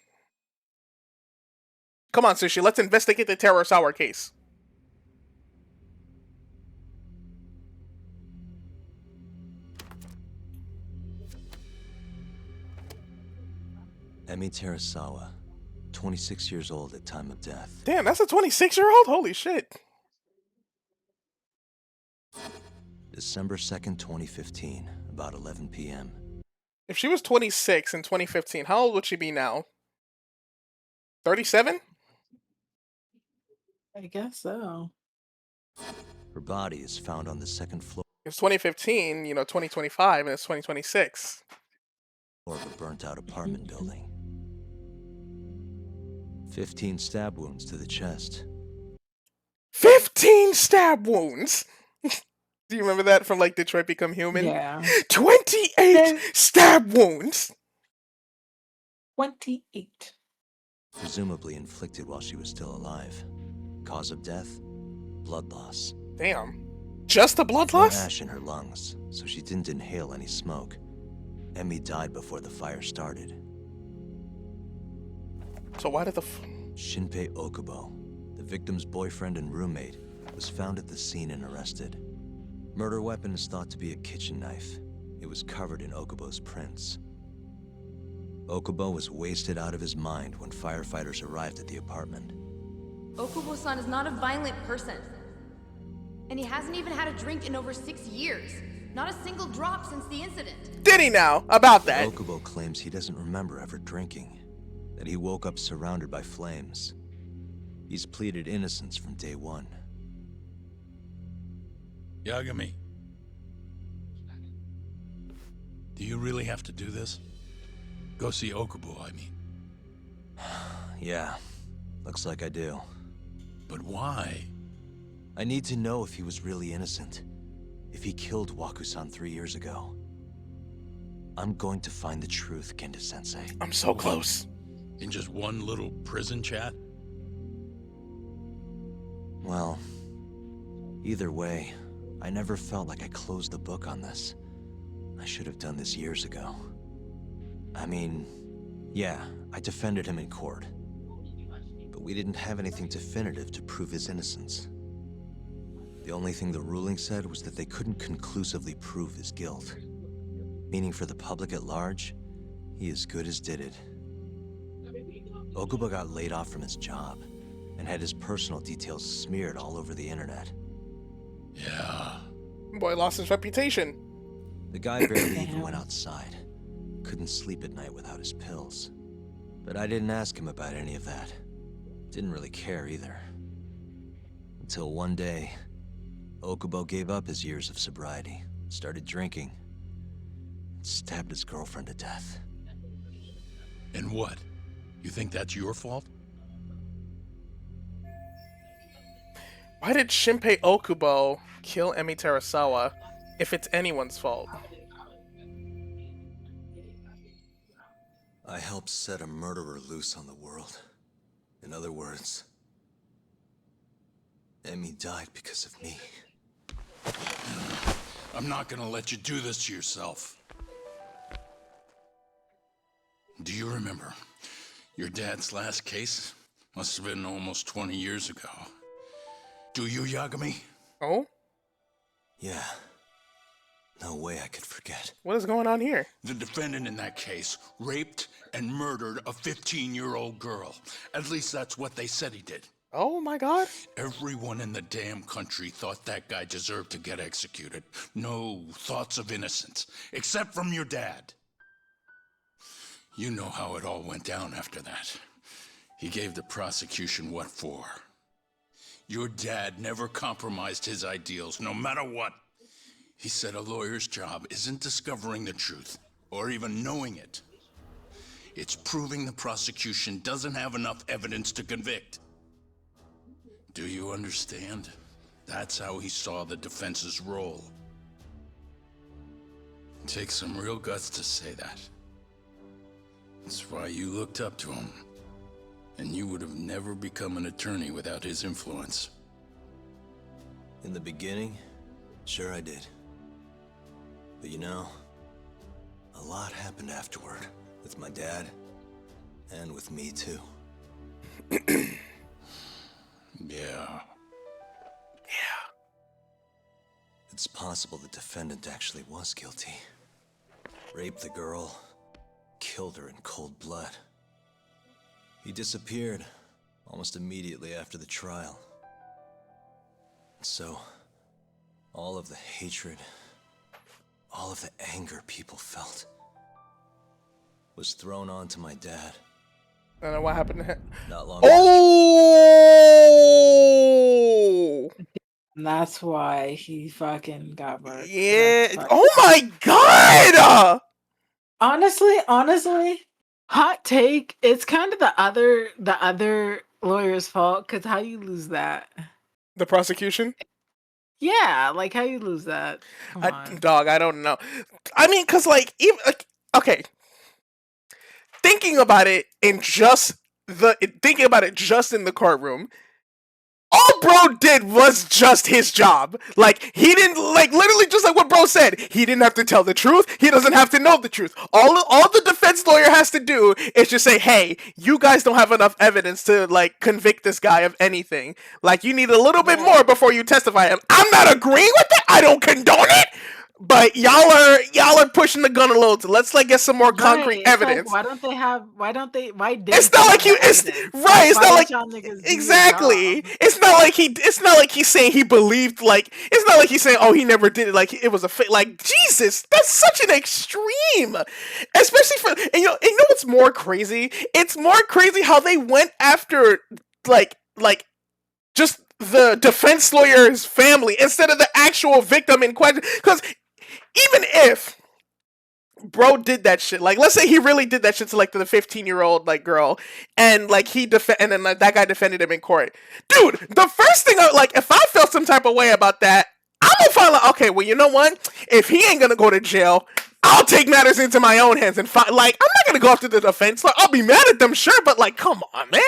Come on, Sushi, let's investigate the Terasawa case. Emi Terasawa, 26 years old at time of death. Damn, that's a 26-year-old? Holy shit. December 2nd, 2015, about 11 p.m. If she was 26 in 2015, how old would she be now? 37? I guess so. Her body is found on the second floor It's 2015, 2025, and it's 2026. of a burnt-out apartment building. 15 stab wounds to the chest. 15 stab wounds! Do you remember that from, like, Detroit Become Human? Yeah. 28 stab wounds! 28. Presumably inflicted while she was still alive. Cause of death? Blood loss. Damn. Just a blood No loss? ash in her lungs, so she didn't inhale any smoke. Emmy died before the fire started. So why did the Shinpei Okubo, the victim's boyfriend and roommate, was found at the scene and arrested. Murder weapon is thought to be a kitchen knife. It was covered in Okubo's prints. Okubo was wasted out of his mind when firefighters arrived at the apartment. Okubo-san is not a violent person. And he hasn't even had a drink in over 6 years. Not a single drop since the incident. Did he now? About that. Okubo claims he doesn't remember ever drinking, that he woke up surrounded by flames. He's pleaded innocence from day one. Yagami. Do you really have to do this? Go see Okubo, I mean. Yeah, looks like I do. But why? I need to know if he was really innocent. If he killed Waku-san 3 years ago. I'm going to find the truth, Kenda-sensei. I'm so close. In just one little prison chat? Well, either way, I never felt like I closed the book on this. I should have done this years ago. I mean, yeah, I defended him in court. But we didn't have anything definitive to prove his innocence. The only thing the ruling said was that they couldn't conclusively prove his guilt. Meaning for the public at large, he as good as did it. Okubo got laid off from his job, and had his personal details smeared all over the internet. Yeah. Boy lost his reputation. The guy barely even went outside. Couldn't sleep at night without his pills. But I didn't ask him about any of that. Didn't really care either. Until one day, Okubo gave up his years of sobriety, started drinking, and stabbed his girlfriend to death. And what? You think that's your fault? Why did Shinpei Okubo kill Emi Terasawa if it's anyone's fault? I helped set a murderer loose on the world. In other words, Emmy died because of me. I'm not gonna let you do this to yourself. Do you remember? Your dad's last case must have been almost 20 years ago. Do you, Yagami? Oh? Yeah. No way I could forget. What is going on here? The defendant in that case raped and murdered a 15-year-old girl. At least that's what they said he did. Oh my god. Everyone in the damn country thought that guy deserved to get executed. No thoughts of innocence, except from your dad. You know how it all went down after that. He gave the prosecution what for. Your dad never compromised his ideals, no matter what. He said a lawyer's job isn't discovering the truth, or even knowing it. It's proving the prosecution doesn't have enough evidence to convict. Do you understand? That's how he saw the defense's role. It takes some real guts to say that. That's why you looked up to him. And you would have never become an attorney without his influence. In the beginning, sure I did. But you know, a lot happened afterward. With my dad, and with me too. Yeah. It's possible the defendant actually was guilty. Raped the girl, killed her in cold blood. He disappeared almost immediately after the trial. So, all of the hatred, all of the anger people felt, was thrown onto my dad. I don't know what happened to him. Not long after. Oh! And that's why he fucking got murdered. Yeah. Oh my god! Honestly, hot take. It's kind of the other lawyer's fault, because how you lose that? The prosecution? Yeah, like how you lose that? Come on. Dog, I don't know. I mean, cause like even okay, thinking about it in just in the courtroom, all bro did was just his job. Like, he didn't, like, literally just like what bro said, he didn't have to tell the truth. He doesn't have to know the truth. All the defense lawyer has to do is just say, hey, you guys don't have enough evidence to, like, convict this guy of anything. Like, you need a little bit more before you testify him. I'm not agreeing with it. I don't condone it. But y'all are pushing the gun a little. Let's like get some more concrete evidence. Like, why did it's not like it's not like exactly. It's not like he's saying he believed, like, it's not like he's saying, oh, he never did it, like it was a fake. Like, Jesus, that's such an extreme. Especially for, and you know what's more crazy? It's more crazy how they went after like just the defense lawyer's family instead of the actual victim in question. Because even if bro did that shit, like, let's say he really did that shit to like the 15-year-old like girl, and like and then like, that guy defended him in court, dude, the first thing like, if I felt some type of way about that, I'm gonna find like, okay, well, you know what, if he ain't gonna go to jail, I'll take matters into my own hands and find, like, I'm not gonna go after the defense, like, I'll be mad at them, sure, but like, come on, man.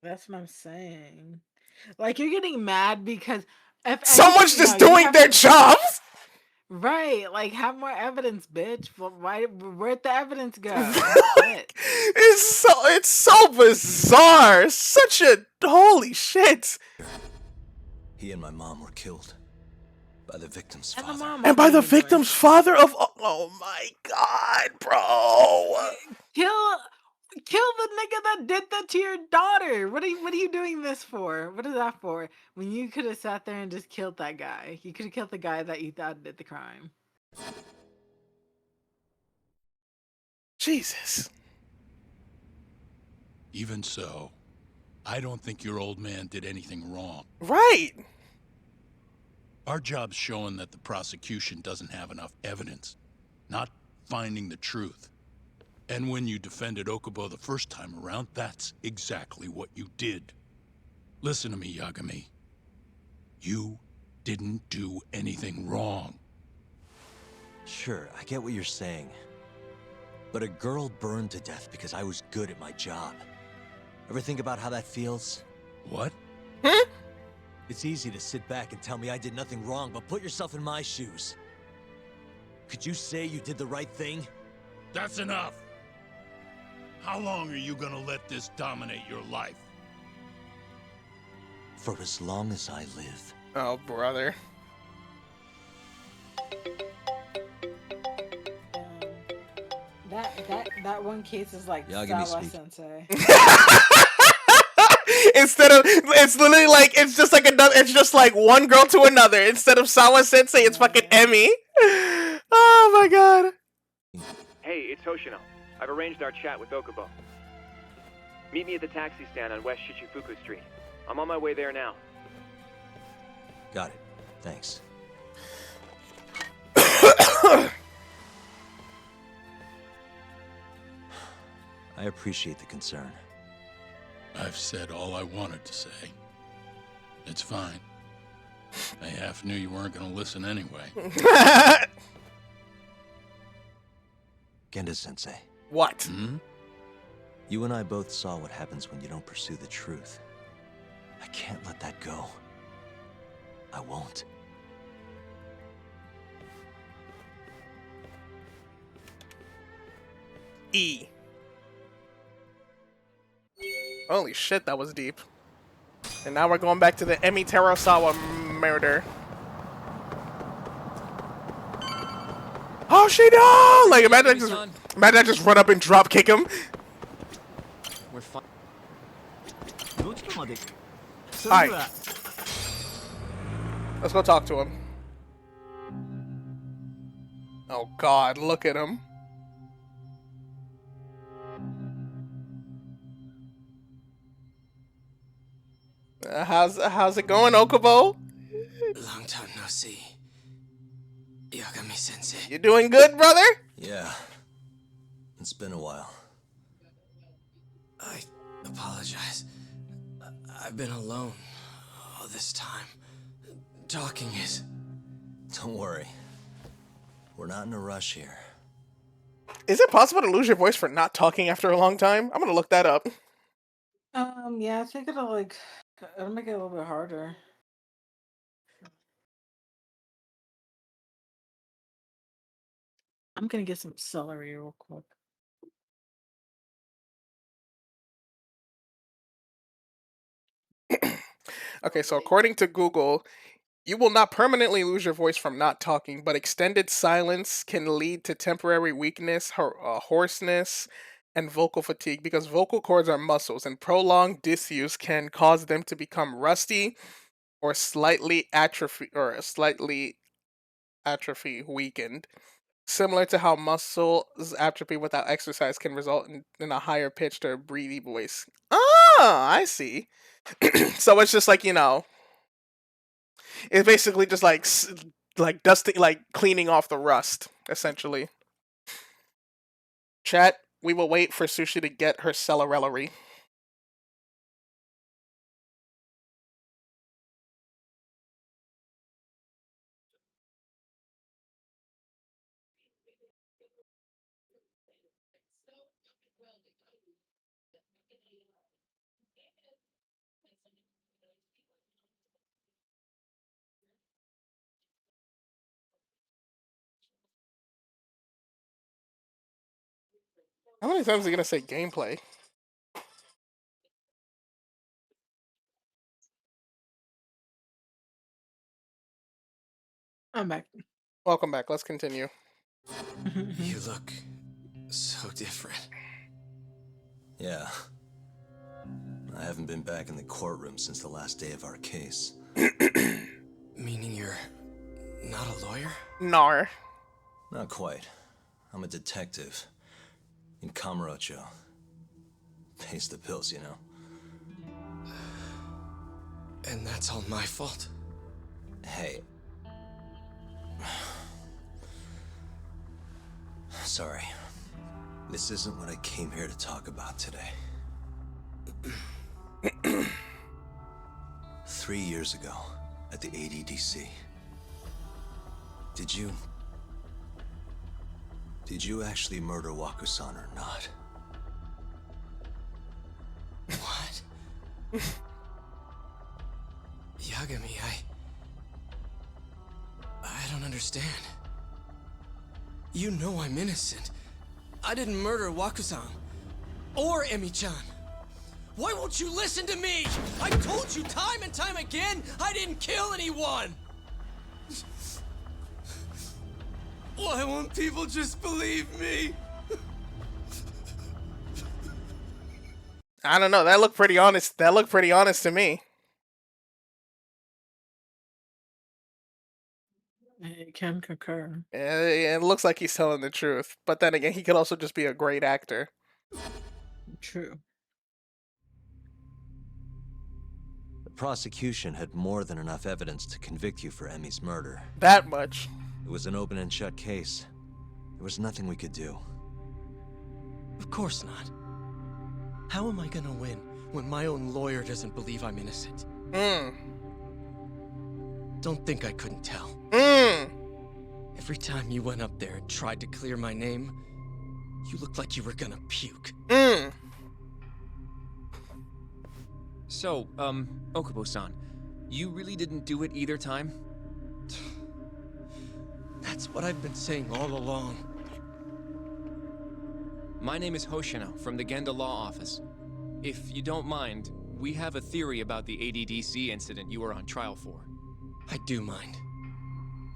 That's what I'm saying. Like, you're getting mad because if someone's just doing their jobs. Right, like, have more evidence, bitch. Where'd the evidence go? It's so bizarre. Such a holy shit. He and my mom were killed by the victim's And father. And by the victim's father of, oh my god, bro. Kill the nigga that did that to your daughter. What are you doing this for? What is that for? When you could have sat there and just killed that guy. You could have killed the guy that you thought did the crime. Jesus. Even so, I don't think your old man did anything wrong. Right. Our job's showing that the prosecution doesn't have enough evidence, not finding the truth. And when you defended Okubo the first time around, that's exactly what you did. Listen to me, Yagami. You didn't do anything wrong. Sure, I get what you're saying. But a girl burned to death because I was good at my job. Ever think about how that feels? What? Huh? It's easy to sit back and tell me I did nothing wrong, but put yourself in my shoes. Could you say you did the right thing? That's enough! How long are you gonna let this dominate your life? For as long as I live. Oh, brother. That one case is like Sawa Sensei. Instead of, it's literally like, it's just like another, it's just like one girl to another. Instead of Sawa Sensei, it's fucking Emmy. Oh my god. Hey, it's Hoshino. I've arranged our chat with Okubo. Meet me at the taxi stand on West Shichifuku Street. I'm on my way there now. Got it. Thanks. I appreciate the concern. I've said all I wanted to say. It's fine. I half knew you weren't gonna listen anyway. Genda-sensei. What? Hmm? You and I both saw what happens when you don't pursue the truth. I can't let that go. I won't. E. Holy shit, that was deep. And now we're going back to the Emi Terasawa murder. Oh shit, no! Like, imagine I just run up and drop kick him. We're fine. Alright. Let's go talk to him. Oh god, look at him. How's it going, Okubo? Long time no see. Yagami-sensei. You doing good, brother? Yeah. It's been a while. I apologize. I've been alone all this time. Talking is... Don't worry. We're not in a rush here. Is it possible to lose your voice for not talking after a long time? I'm gonna look that up. Yeah, I think it'll make it a little bit harder. I'm gonna get some celery real quick. Okay, so according to Google, you will not permanently lose your voice from not talking, but extended silence can lead to temporary weakness, hoarseness, and vocal fatigue because vocal cords are muscles, and prolonged disuse can cause them to become rusty or slightly weakened. Similar to how muscles atrophy without exercise can result in a higher pitched or breathy voice. Ah, I see. So it's just like, it's basically just like dusting, like cleaning off the rust, essentially. Chat, we will wait for Sushi to get her celerellery. How many times are you gonna say gameplay? I'm back. Welcome back. Let's continue. You look so different. Yeah. I haven't been back in the courtroom since the last day of our case. Meaning you're not a lawyer? Nar. Not quite. I'm a detective. In Kamurocho. Pays the bills, you know. And that's all my fault? Hey. Sorry. This isn't what I came here to talk about today. 3 years ago, at the ADDC. Did you actually murder Waku-san or not? What? Yagami, I don't understand. You know I'm innocent. I didn't murder Waku-san. Or Emi-chan. Why won't you listen to me? I told you time and time again, I didn't kill anyone! Why won't people just believe me? I don't know. That looked pretty honest. That looked pretty honest to me. I can concur. It looks like he's telling the truth. But then again, he could also just be a great actor. True. The prosecution had more than enough evidence to convict you for Emi's murder. That much. It was an open and shut case. There was nothing we could do. Of course not. How am I gonna win when my own lawyer doesn't believe I'm innocent? Don't think I couldn't tell. Every time you went up there and tried to clear my name, you looked like you were gonna puke. So, Okubo-san, you really didn't do it either time? That's what I've been saying all along. My name is Hoshino from the Genda Law Office. If you don't mind, we have a theory about the ADDC incident you were on trial for. I do mind.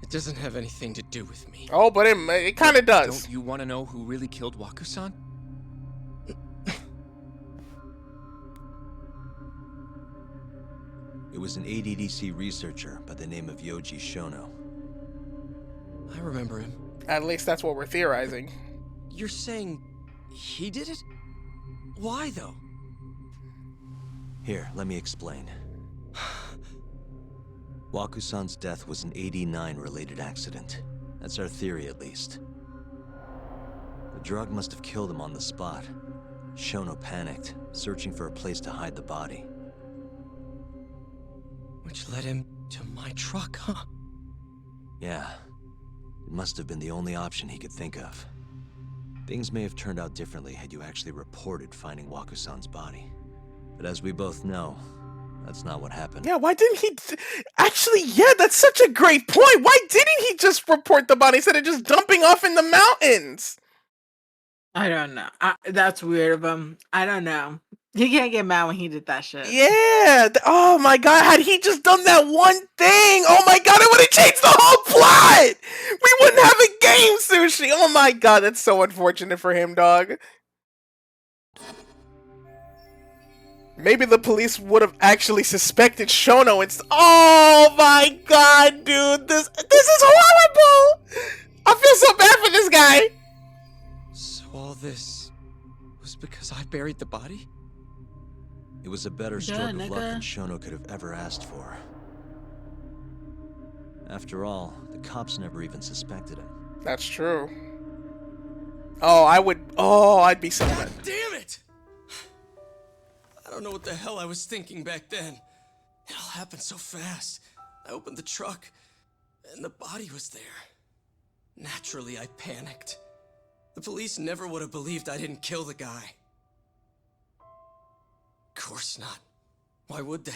It doesn't have anything to do with me. Oh, but it kind of does. Don't you want to know who really killed Waku-san? It was an ADDC researcher by the name of Yoji Shono. I remember him. At least that's what we're theorizing. You're saying he did it? Why, though? Here, let me explain. Waku-san's death was an 89-related accident. That's our theory, at least. The drug must have killed him on the spot. Shono panicked, searching for a place to hide the body. Which led him to my truck, huh? Yeah. It must have been the only option he could think of. Things may have turned out differently had you actually reported finding Waku-san's body. But as we both know, that's not what happened. Yeah, why didn't he... Actually, yeah, that's such a great point. Why didn't he just report the body instead of just dumping off in the mountains? I don't know. That's weird of him. I don't know. He can't get mad when he did that shit. Yeah. Oh my god, had he just done that one thing, oh my god, it would have changed the whole plot! We wouldn't have a game, Sushi! Oh my god, that's so unfortunate for him, dog. Maybe the police would have actually suspected Shono and oh my god, dude, this is horrible! I feel so bad for this guy! So all this was because I buried the body? It was a better stroke of luck than Shono could have ever asked for. After all, the cops never even suspected him. That's true. Oh, I'd be so mad. Damn it! I don't know what the hell I was thinking back then. It all happened so fast. I opened the truck, and the body was there. Naturally, I panicked. The police never would have believed I didn't kill the guy. Of course not. Why would they?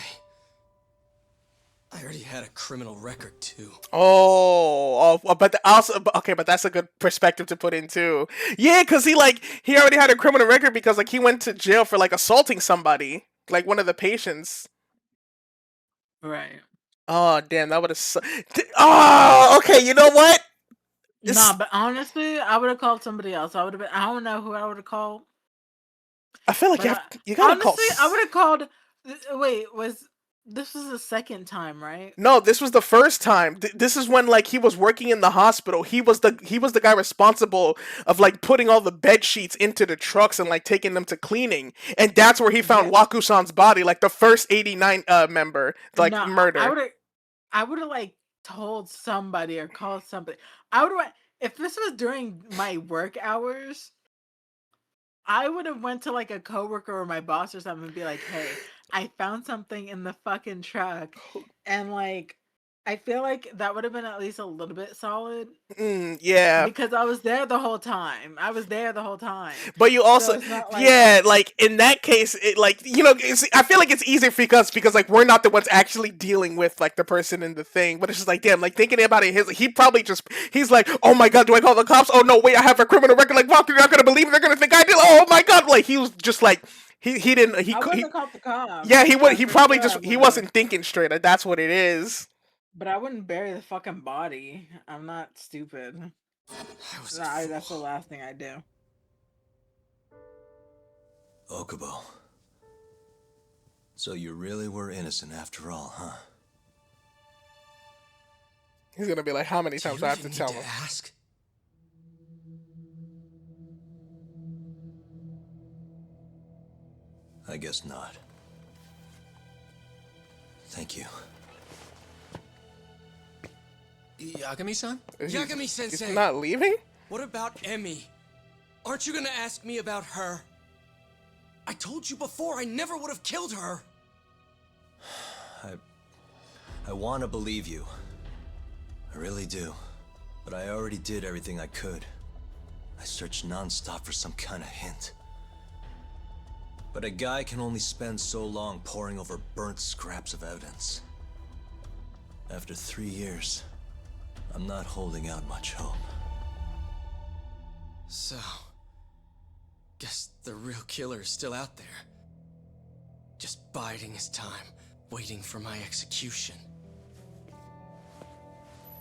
I already had a criminal record, too. But also, okay, but that's a good perspective to put in, too. Yeah, because he already had a criminal record because, he went to jail for, assaulting somebody. Like, one of the patients. Right. Oh, damn, that would have... Oh, okay, you know what? Nah, but honestly, I would have called somebody else. I don't know who I would have called. I feel like you gotta call... Honestly, I would have called... Wait, this was the second time, right? No, this was the first time. This is when he was working in the hospital. He was the guy responsible of putting all the bed sheets into the trucks and taking them to cleaning. And that's where he found Waku-san's body, the first 89 member murder. I would have told somebody or called somebody. I would have, if this was during my work hours, I would have went to a coworker or my boss or something and be like, "Hey, I found something in the fucking truck," and I feel like that would have been at least a little bit solid. Yeah, because I was there the whole time. But you also, so in that case, it I feel like it's easier for us because we're not the ones actually dealing with the person in the thing. But it's just damn, thinking about it, he probably he's like, oh my god, do I call the cops? Oh no, wait, I have a criminal record. Fuck, you're not gonna believe it. They're gonna think I did. Oh my god, he was just he didn't. I wouldn't have called the cops. Yeah, he would. He probably he wasn't thinking straight. That's what it is. But I wouldn't bury the fucking body. I'm not stupid. That's the last thing I do. Okubo. So you really were innocent after all, huh? He's gonna be like, how many times do I have to tell him? Ask? I guess not. Thank you. Yagami-san? He's Yagami-sensei! not leaving? What about Emmy? Aren't you gonna ask me about her? I told you before I never would have killed her! I want to believe you. I really do. But I already did everything I could. I searched non-stop for some kind of hint. But a guy can only spend so long poring over burnt scraps of evidence. After 3 years, I'm not holding out much hope. So, guess the real killer is still out there. Just biding his time, waiting for my execution.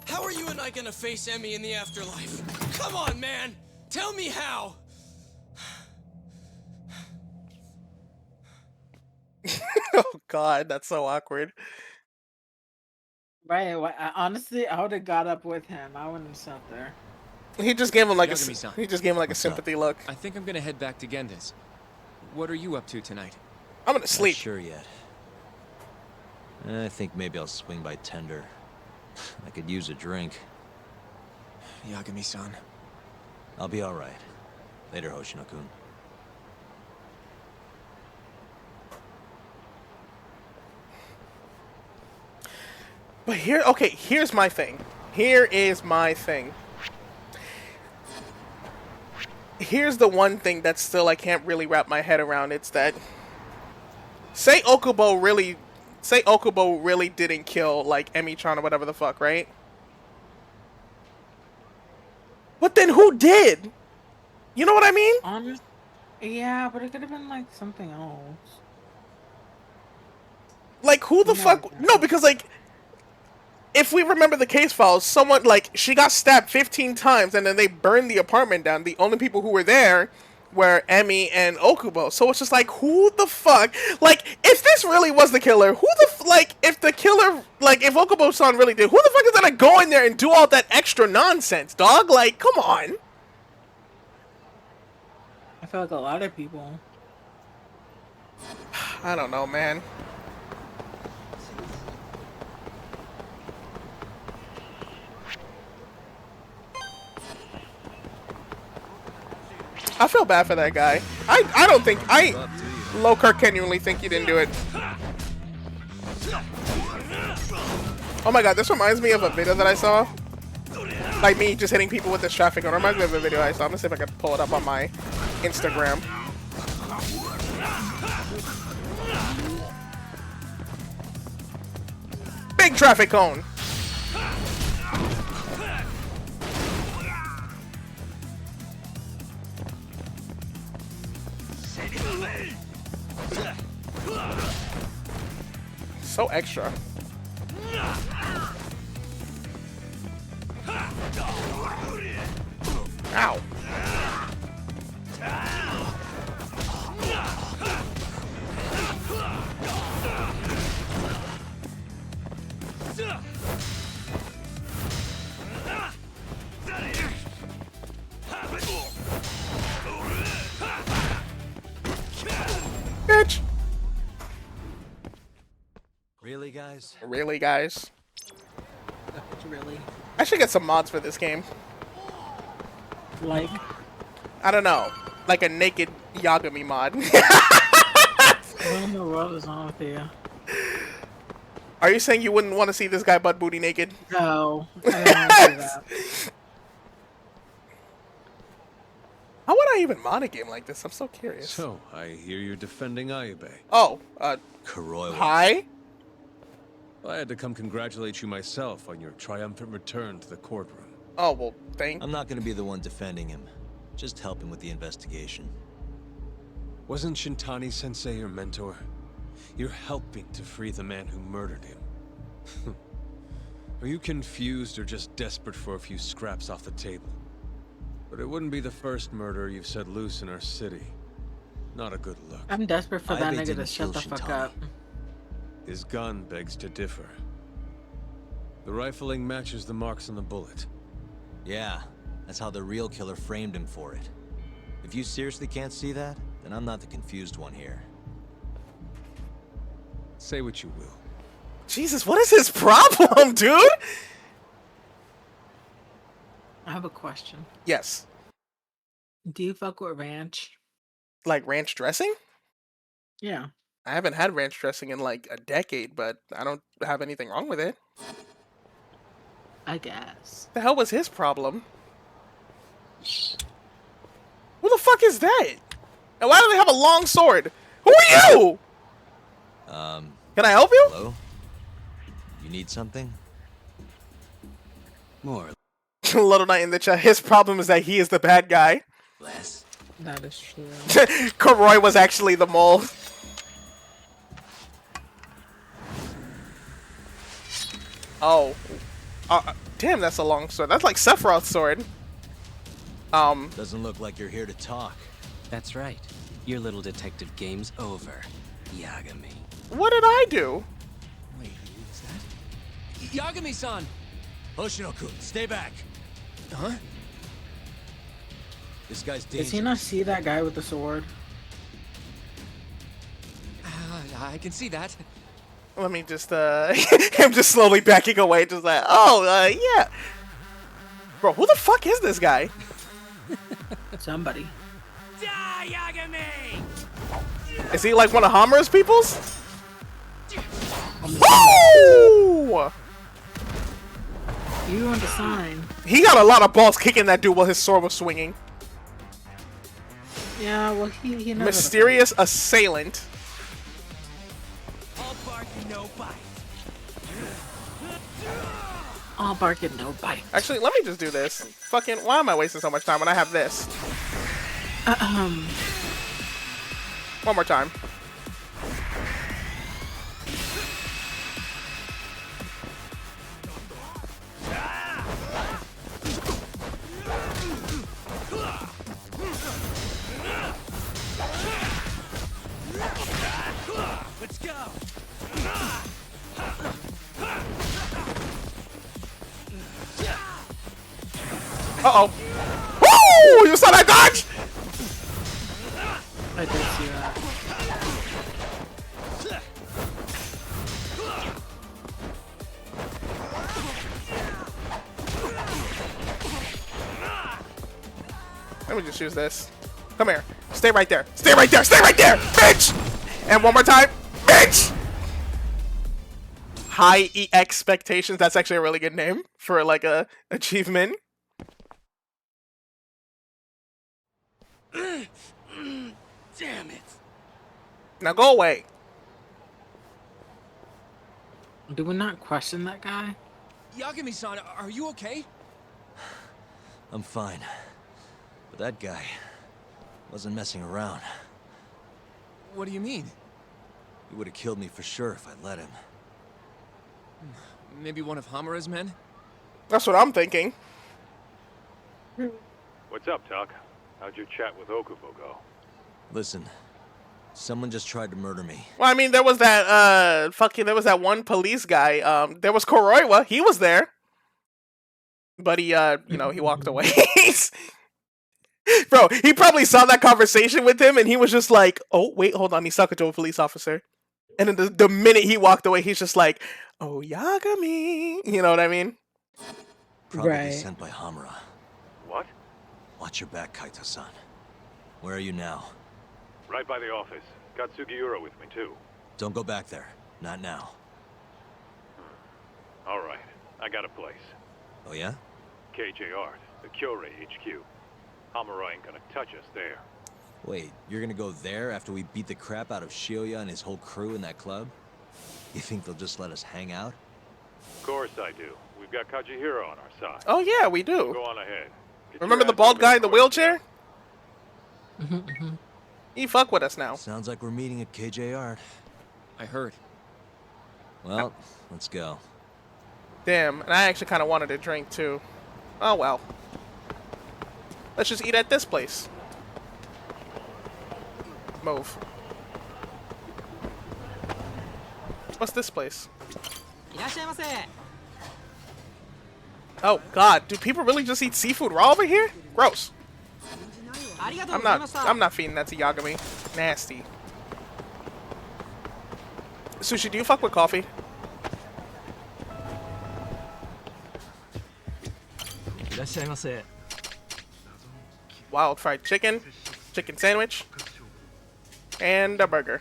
How are you and I gonna face Emmy in the afterlife? Come on, man! Tell me how! Oh god, that's so awkward. Right. Honestly, I would have got up with him. I wouldn't have sat there. He just gave him Yagami-san. a sympathy look. I think I'm gonna head back to Gendes. What are you up to tonight? I'm gonna sleep. Not sure yet. I think maybe I'll swing by Tender. I could use a drink. Yagami-san. I'll be all right. Later, Hoshino-kun. But here's my thing. Here is my thing. Here's the one thing that still I can't really wrap my head around. It's that say Okubo really didn't kill like Emi-chan or whatever the fuck, right? But then who did? You know what I mean? Yeah, but it could have been like something else. Like who the fuck? No, because like if we remember the case files, someone like she got stabbed 15 times and then they burned the apartment down. The only people who were there were Emi and Okubo. So it's just like, who the fuck? Like, if this really was the killer, who the like, if the killer, like, if Okubo-san really did, who the fuck is gonna go in there and do all that extra nonsense, dog? Like, come on. I feel like a lot of people. I don't know, man. I feel bad for that guy. I don't think Lockhart genuinely think he didn't do it. Oh my god, this reminds me of a video that I saw. Like me just hitting people with this traffic gun. It reminds me of a video I saw. I'm gonna see if I can pull it up on my Instagram. Big traffic cone. So extra. Ow. Bitch. Really, guys? Really, guys? Really? I should get some mods for this game. Like? I don't know. Like a naked Yagami mod. What in the world is wrong with you? Are you saying you wouldn't want to see this guy butt booty naked? No, I don't want to do that. How would I even mod a game like this? I'm so curious. So, I hear you're defending Ayube. Oh, Kuroiwa. Hi? I had to come congratulate you myself on your triumphant return to the courtroom. Oh, well, thank... I'm not gonna be the one defending him. Just helping with the investigation. Wasn't Shintani-sensei your mentor? You're helping to free the man who murdered him. Are you confused or just desperate for a few scraps off the table? But it wouldn't be the first murder you've set loose in our city. Not a good look. I'm desperate for that nigga to shut the fuck up. His gun begs to differ. The rifling matches the marks on the bullet. Yeah, that's how the real killer framed him for it. If you seriously can't see that, then I'm not the confused one here. Say what you will. Jesus, what is his problem, dude? I have a question. Yes. Do you fuck with ranch? Like ranch dressing? Yeah. I haven't had ranch dressing in like a decade, but I don't have anything wrong with it. I guess. The hell was his problem? Who the fuck is that? And why do they have a long sword? Who are you? Can I help you? Hello? You need something? More. Little Knight in the chat. His problem is that he is the bad guy. Less. That is true. Kuroi was actually the mole. Oh. Damn, that's a long sword. That's like Sephiroth's sword. Doesn't look like you're here to talk. That's right. Your little detective game's over, Yagami. What did I do? Wait, who is that? Yagami-san! Hoshino-kun, stay back. Huh? This guy's Does dangerous. he not see that guy with the sword? I can see that. Let me just him just slowly backing away, just like, oh yeah. Bro, who the fuck is this guy? Somebody. Is he like one of Hamura's peoples? Woo! You want the sign? He got a lot of balls kicking that dude while his sword was swinging. Yeah, well, he knows. Mysterious assailant. All bark and no bite. All bark and no bite. Actually, let me just do this. Fucking, why am I wasting so much time when I have this? One more time. Let's go. Uh-oh. Woo! You saw that dodge? I did see that. Let me just use this. Come here. Stay right there. Stay right there. Stay right there, bitch! And one more time, bitch! High E expectations. That's actually a really good name for like a achievement. Damn it. Now go away. Do we not question that guy? Yagami-san, are you okay? I'm fine. But that guy wasn't messing around. What do you mean? He would have killed me for sure if I let him. Maybe one of Hamura's men? That's what I'm thinking. What's up, Tuck? How'd your chat with Okubo go? Listen, someone just tried to murder me. Well, I mean, there was that there was that one police guy. There was Kuroiwa. He was there. But he you know, he walked away. Bro, he probably saw that conversation with him and he was just like, "Oh, wait, hold on. He's talking to a police officer." And then the minute he walked away, he's just like, "Oh, Yagami." You know what I mean? Probably sent by Hamura. What? Watch your back, Kaito-san. Where are you now? Right by the office. Got Sugiura with me, too. Don't go back there. Not now. All right. I got a place. Oh, yeah? KJ Art, the Kyorei HQ. Hamura ain't gonna touch us there. Wait, you're gonna go there after we beat the crap out of Shioya and his whole crew in that club? You think they'll just let us hang out? Of course I do. We've got Kajihiro on our side. Oh yeah, we do. Go on ahead. Get Remember your the ass bald over guy to in the Court. wheelchair? He fuck with us now. Sounds like we're meeting at KJ Art. I heard. Well, let's go. Damn, and I actually kind of wanted a drink too. Oh well. Let's just eat at this place. Move. What's this place? Oh god, do people really just eat seafood raw over here? Gross. I'm not feeding that to Yagami. Nasty. Sushi, do you fuck with coffee? Wild fried chicken, chicken sandwich, and a burger.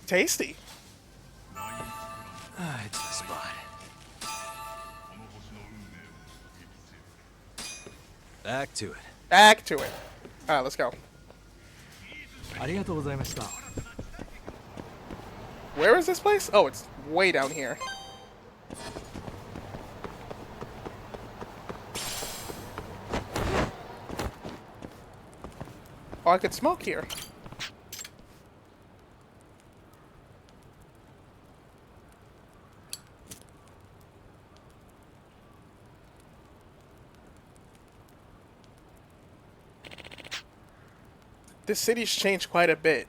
Tasty. It's the spot. Back to it. Back to it. Alright, let's go. Where is this place? Oh, it's way down here. Oh, I could smoke here. This city's changed quite a bit.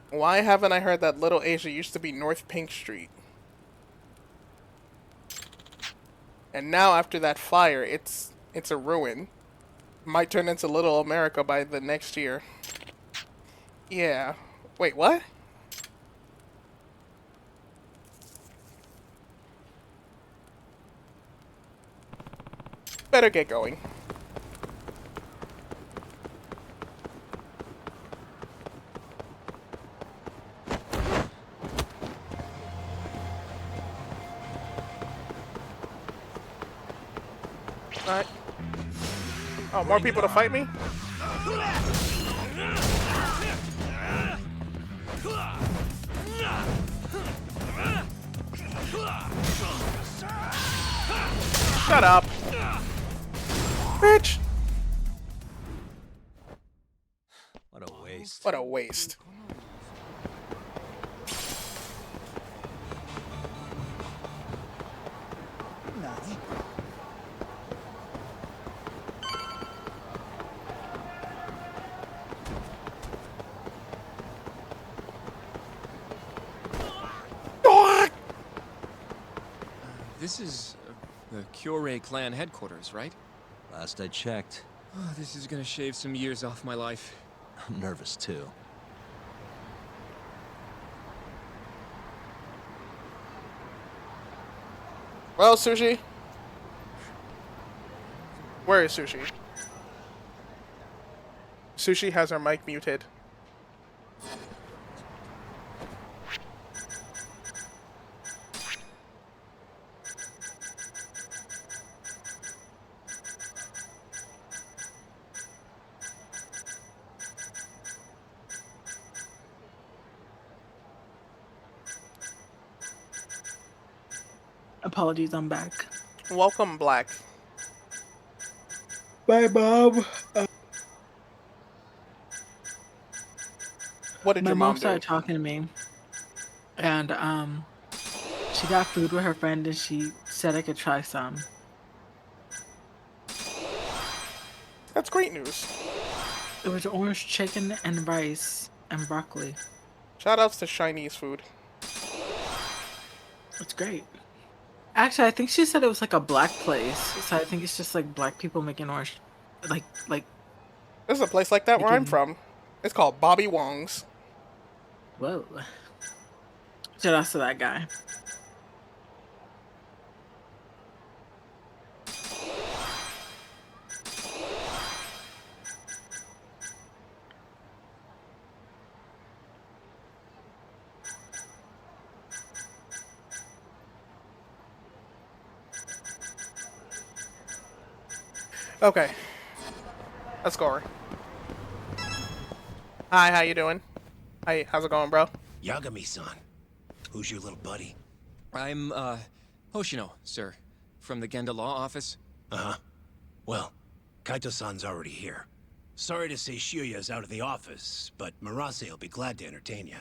Why haven't I heard that Little Asia used to be North Pink Street? And now after that fire, it's a ruin. Might turn into Little America by the next year. Yeah. Wait, what? Better get going. Alright. Oh, more people to fight me? Shut up. Bitch! What a waste. What a waste. This is the Kyorei clan headquarters, right? Last I checked. Oh, this is gonna shave some years off my life. I'm nervous too. Well, Sushi. Where is Sushi? Sushi has her mic muted. Apologies, I'm back. Welcome, Black. Bye, Bob. What did My your mom mom do? started talking to me, and she got food with her friend, and she said I could try some. That's great news. It was orange chicken and rice and broccoli. Shoutouts to Chinese food. It's great. Actually, I think she said it was like a black place, so I think it's just like black people making orange, like. There's a place like that where I'm from. It's called Bobby Wong's. Whoa. Shoutouts to that guy. Okay. Let's go. Hi, how you doing? Hey, how's it going, bro? Yagami-san. Who's your little buddy? I'm, Hoshino, sir. From the Genda Law Office. Uh-huh. Well, Kaito-san's already here. Sorry to say Shiuya's out of the office, but Murase will be glad to entertain you.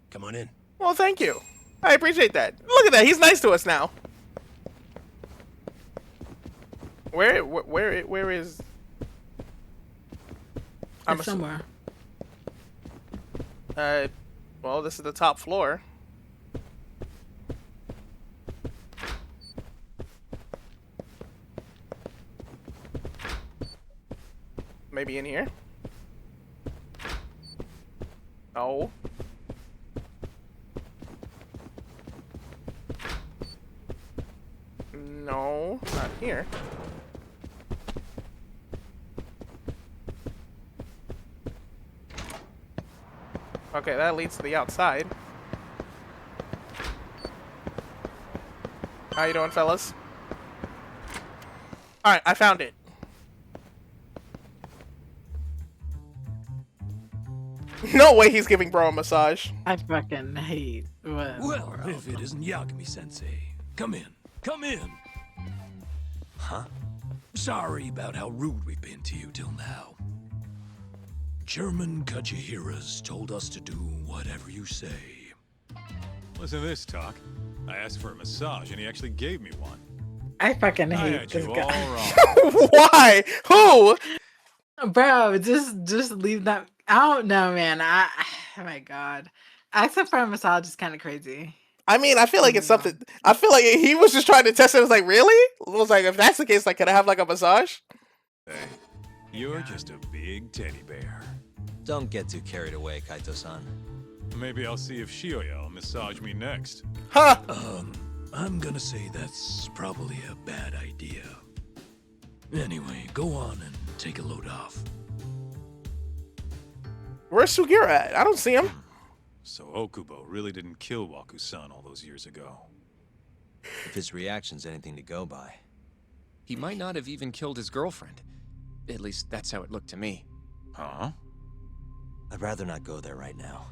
Come on in. Well, thank you. I appreciate that. Look at that. He's nice to us now. Where is? I'm somewhere. Well, this is the top floor. Maybe in here? No. No, not here. Okay, that leads to the outside. How you doing, fellas? Alright, I found it. No way he's giving bro a massage. I fucking hate. Well, if it isn't Yagami-sensei. Come in. Come in. Huh? Sorry about how rude we've been to you till now. German Kajihiras told us to do whatever you say. Listen to this talk. I asked for a massage and he actually gave me one. I fucking I hate had this you guy. all wrong. Why? Who? Bro, just leave that. I don't know, man. Oh my god. Accent for a massage is kind of crazy. I mean, I feel like it's something. I feel like he was just trying to test it. I was like, really? It was like, if that's the case, like, can I have like a massage? Hey, you're just a big teddy bear. Don't get too carried away, Kaito-san. Maybe I'll see if Shioya will massage me next. Huh? I'm gonna say that's probably a bad idea. Anyway, go on and take a load off. Where's Sugira at? I don't see him. So Okubo really didn't kill Waku-san all those years ago. If his reaction's anything to go by. He might not have even killed his girlfriend. At least that's how it looked to me. Huh? I'd rather not go there right now.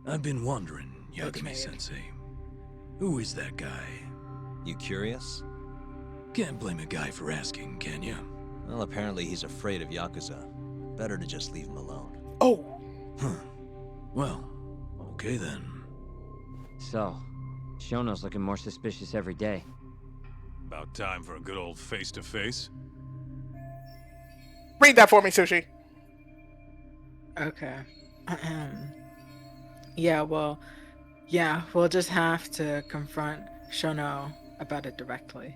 I've been wondering, Yagami-sensei. Who is that guy? You curious? Can't blame a guy for asking, can you? Well, apparently he's afraid of Yakuza. Better to just leave him alone. Oh. Huh. Well, okay then. So, Shono's looking more suspicious every day. About time for a good old face-to-face. Read that for me, Sushi. Okay. Yeah, well, we'll just have to confront Shono about it directly.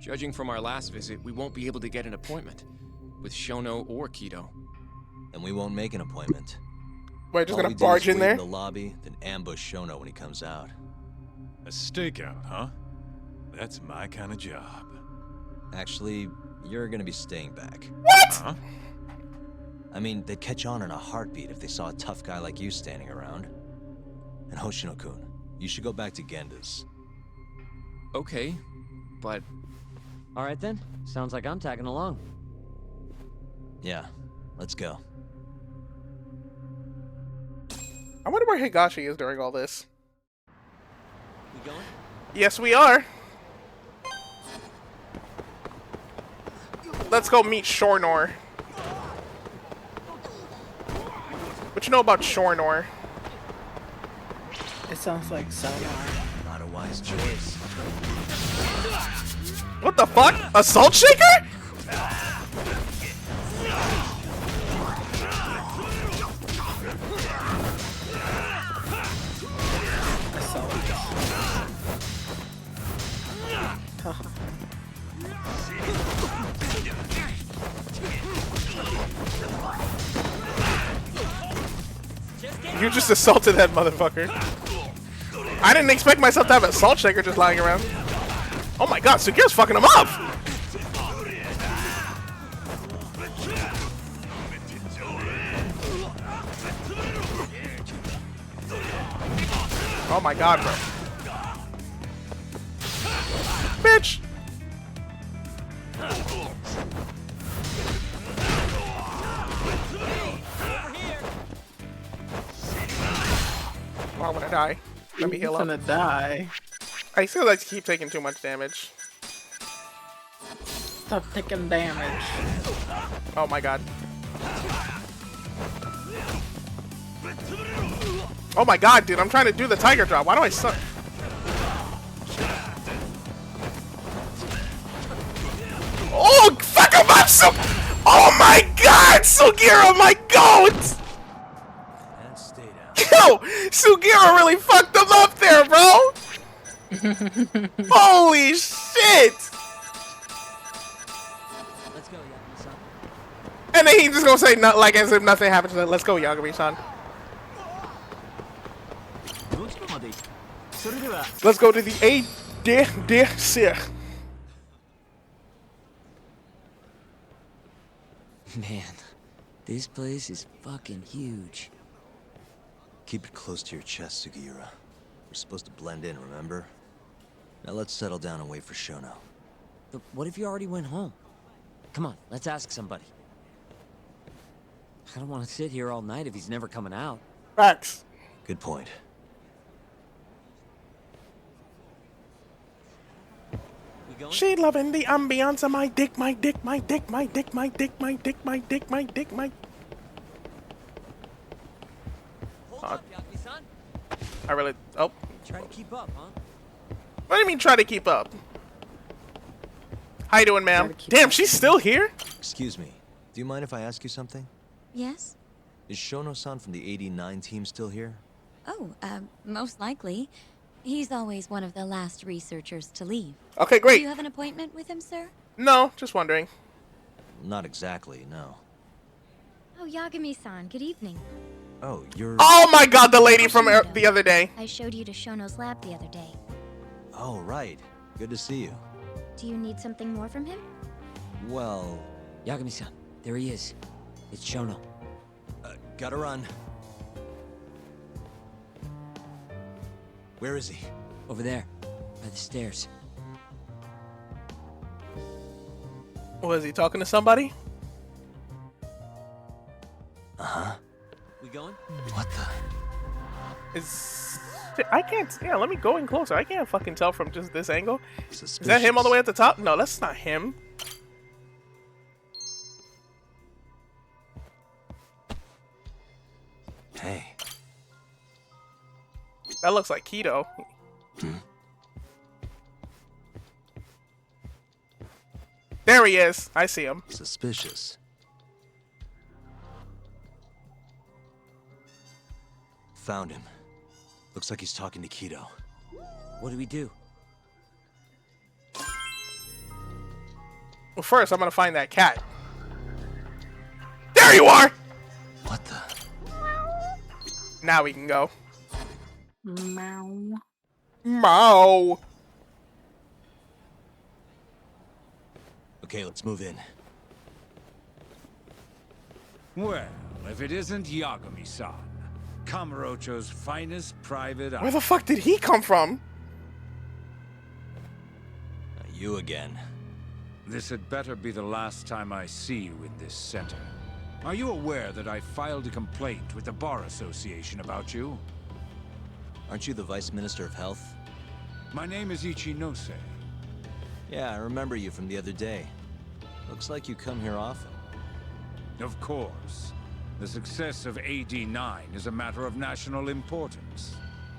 Judging from our last visit, we won't be able to get an appointment with Shono or Kido. And we won't make an appointment. We're just All gonna we do barge is in wait there? the lobby, then ambush Shono when he comes out. A stakeout, huh? That's my kind of job. Actually, you're gonna be staying back. What? Huh? I mean, they'd catch on in a heartbeat if they saw a tough guy like you standing around. And Hoshino-kun, you should go back to Genda's. Okay, but... Alright then, sounds like I'm tagging along. Yeah, let's go. I wonder where Higashi is during all this. We going? Yes, we are. Let's go meet Shornor. What you know about Shornor? It sounds like Sonar. Not a wise choice. What the fuck? A salt shaker? You just assaulted that motherfucker. I didn't expect myself to have a salt shaker just lying around. Oh my god, Sugira's fucking him up! Oh my god, bro. Bitch! Oh, I'm gonna die. Let me heal up. I'm gonna die. I feel like I keep taking too much damage. Stop taking damage. Oh my god. Oh my god, dude, I'm trying to do the tiger drop. Why do I suck? Oh, fuck him up, oh my god, Sugira, my goat! And stay down. Yo, Sugira really fucked him up there, bro! Holy shit! Let's go, Yagami-san. And then he's just gonna say, not like as if nothing happened. Let's go, Yagami-san. Let's go to the ADC. Man, this place is fucking huge. Keep it close to your chest, Sugiura. We're supposed to blend in, remember? Now let's settle down and wait for Shono. But what if you already went home? Come on, let's ask somebody. I don't want to sit here all night if he's never coming out. Facts. Good point. She loving the ambiance of my dick, my dick, my dick, my dick, my dick, my dick, my dick, my dick, my. Hold up, Yagami-san. I really. Oh. Try to keep up, huh? What do you mean try to keep up? How you doing, ma'am? Damn, she's still here? Excuse me. Do you mind if I ask you something? Yes? Is Shono-san from the 89 team still here? Oh, most likely. He's always one of the last researchers to leave. Okay, great. Do you have an appointment with him, sir? No, just wondering. Not exactly, no. Oh, Yagami-san, good evening. Oh, you're... Oh my god, the lady from the other day. I showed you to Shono's lab the other day. Oh, right. Good to see you. Do you need something more from him? Well... Yagami-san, there he is. It's Shono. Gotta run. Where is he? Over there, by the stairs. Was he talking to somebody? Uh-huh. We going? What the... Is... I can't... Yeah, let me go in closer. I can't fucking tell from just this angle. Suspicious. Is that him all the way at the top? No, that's not him. Hey. That looks like Keto. There he is. I see him. Suspicious. Found him. Looks like he's talking to Keto. What do we do? Well, first, I'm gonna find that cat. There you are! What the? Now we can go. Meow. Mow. Okay, let's move in. Well, if it isn't Yagami-san, Kamurocho's finest private eye. Where the fuck did he come from? You again. This had better be the last time I see you in this center. Are you aware that I filed a complaint with the Bar Association about you? Aren't you the Vice Minister of Health? My name is Ichinose. Yeah, I remember you from the other day. Looks like you come here often. Of course. The success of AD9 is a matter of national importance.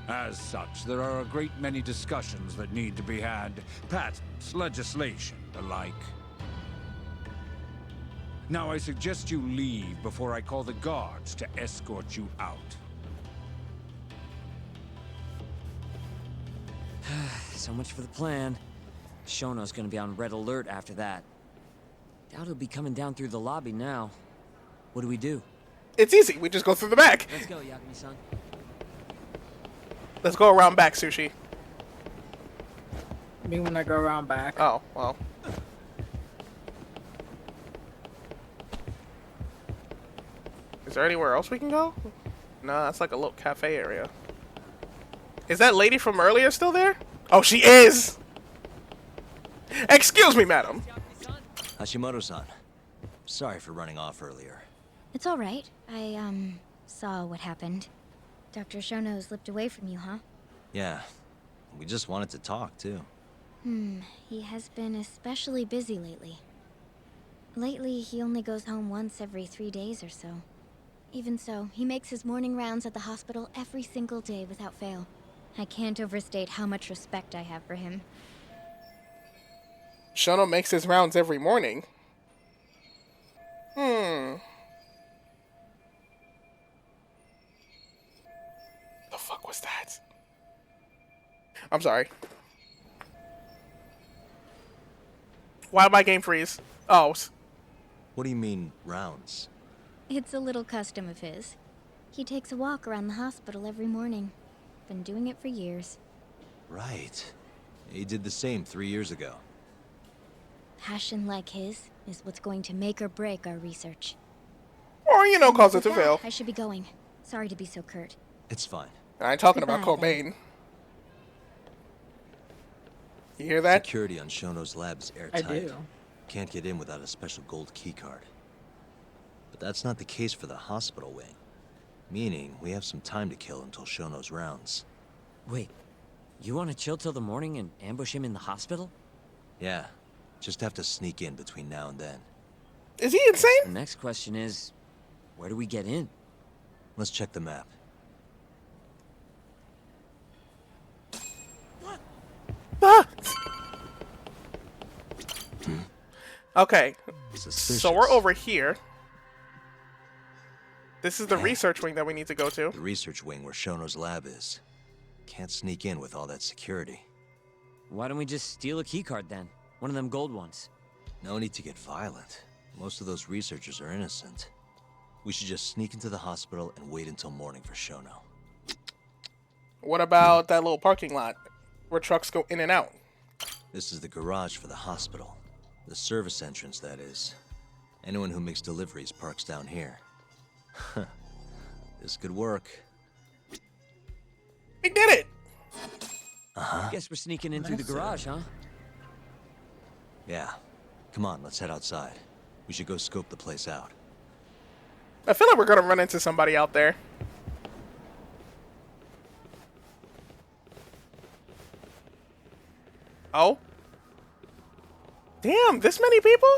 As such, there are a great many discussions that need to be had. Patents, legislation, the like. Now I suggest you leave before I call the guards to escort you out. So much for the plan. Shono's gonna be on red alert after that. Doubt he'll be coming down through the lobby now. What do we do? It's easy. We just go through the back. Let's go, Yagami-san. Let's go around back, Sushi. Me when I go around back. Oh, well. Is there anywhere else we can go? No, that's like a little cafe area. Is that lady from earlier still there? Oh, she is! Excuse me, madam. Hashimoto-san. Sorry for running off earlier. It's all right. I, saw what happened. Dr. Shono slipped away from you, huh? Yeah. We just wanted to talk, too. He has been especially busy lately. Lately, he only goes home once every 3 days or so. Even so, he makes his morning rounds at the hospital every single day without fail. I can't overstate how much respect I have for him. Shono makes his rounds every morning. The fuck was that? I'm sorry. Why my game freeze? Oh. What do you mean, rounds? It's a little custom of his. He takes a walk around the hospital every morning. Been doing it for years. Right. He did the same 3 years ago. Passion like his is what's going to make or break our research. Or, you know, cause it With to that, fail. I should be going. Sorry to be so curt. It's fine. I ain't talking about Goodbye, Cobain. You hear that? Security on Shono's lab is I airtight. do. Can't get in without a special gold keycard. But that's not the case for the hospital wing. Meaning, we have some time to kill until Shono's rounds. Wait, you want to chill till the morning and ambush him in the hospital? Yeah. Just have to sneak in between now and then. Is he insane? The next question is, where do we get in? Let's check the map. Ah! Okay. Suspicious. So we're over here. This is the research wing that we need to go to. The research wing where Shono's lab is. Can't sneak in with all that security. Why don't we just steal a keycard then? One of them gold ones. No need to get violent. Most of those researchers are innocent. We should just sneak into the hospital and wait until morning for Shono. What about that little parking lot where trucks go in and out? This is the garage for the hospital. The service entrance, that is. Anyone who makes deliveries parks down here. This could work. We did it! Uh-huh. Guess we're sneaking in through the garage, huh? Yeah. Come on, let's head outside. We should go scope the place out. I feel like we're gonna run into somebody out there. Oh? Damn, this many people?